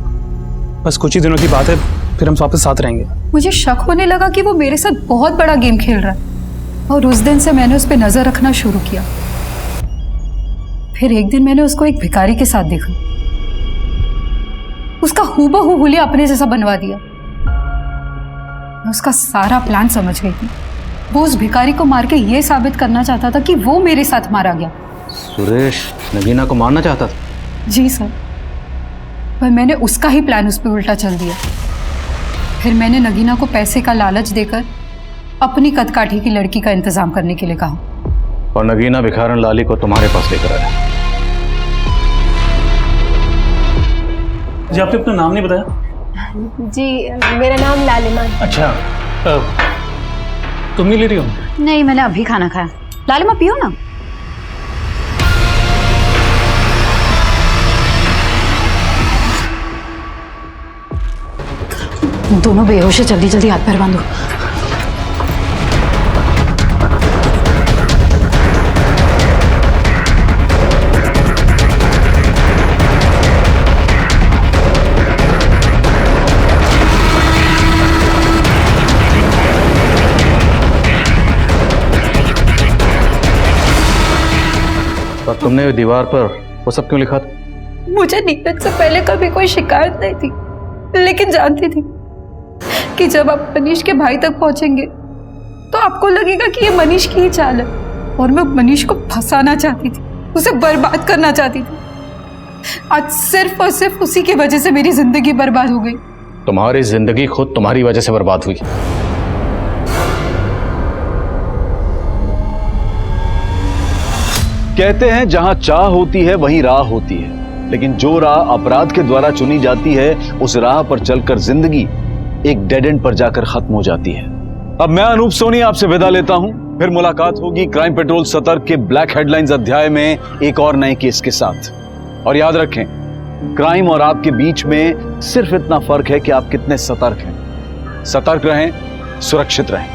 बस कुछ ही दिनों की बात है, फिर हम वापस साथ रहेंगे। मुझे शक होने लगा कि वो मेरे साथ बहुत बड़ा गेम खेल रहा है। और उस दिन से मैंने उस पर नजर रखना शुरू किया। फिर एक दिन मैंने उसको एक भिखारी के साथ देखा। उसका हूबहू हुलिया अपने जैसा बनवा दिया। मैं उसका सारा प्लान समझ गई थी। वो उस भिखारी को मार के ये साबित करना चाहता था कि वो मेरे साथ मारा गया। सुरेश नगीना को मारना चाहता था? जी सर, पर मैंने उसका ही प्लान उस पर उल्टा चल दिया। फिर मैंने नगीना को पैसे का लालच देकर अपनी कदकाठी की लड़की का इंतजाम करने के लिए कहा। और नगीना भिखारन लाली को तुम्हारे पास लेकर आया। जी आपने अपना नाम नहीं बताया? जी मेरा नाम लालिमा। अच्छा, तुम नहीं ले रही हो? नहीं, मैंने अभी खाना खाया। लालिमा पियो ना। दोनों बेहोश है, जल्दी जल्दी हाथ पैर बांधो। पर तुमने दीवार पर वो सब क्यों लिखा था? मुझे नीरज से पहले कभी कोई शिकायत नहीं थी, लेकिन जानती थी कि जब आप मनीष के भाई तक पहुंचेंगे तो आपको लगेगा कि ये मनीष की ही चाल है। और मैं मनीष को फंसाना चाहती थी, उसे बर्बाद करना चाहती थी। आज सिर्फ और सिर्फ उसी की वजह से मेरी जिंदगी बर्बाद हो गई। तुम्हारी जिंदगी खुद तुम्हारी वजह से बर्बाद हुई। कहते हैं जहां चाह होती है वहीं राह होती है, लेकिन जो राह अपराध के द्वारा चुनी जाती है उस राह पर चलकर जिंदगी एक डेड एंड पर जाकर खत्म हो जाती है। अब मैं अनूप सोनी आपसे विदा लेता हूं, फिर मुलाकात होगी क्राइम पेट्रोल सतर्क के ब्लैक हेडलाइंस अध्याय में एक और नए केस के साथ। और याद रखें, क्राइम और आपके बीच में सिर्फ इतना फर्क है कि आप कितने सतर्क हैं। सतर्क रहें, सुरक्षित रहें।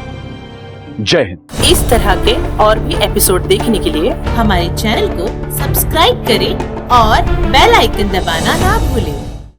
जय हिंद। इस तरह के और भी एपिसोड देखने के लिए हमारे चैनल को सब्सक्राइब करें और बेल आइकन दबाना ना भूलें।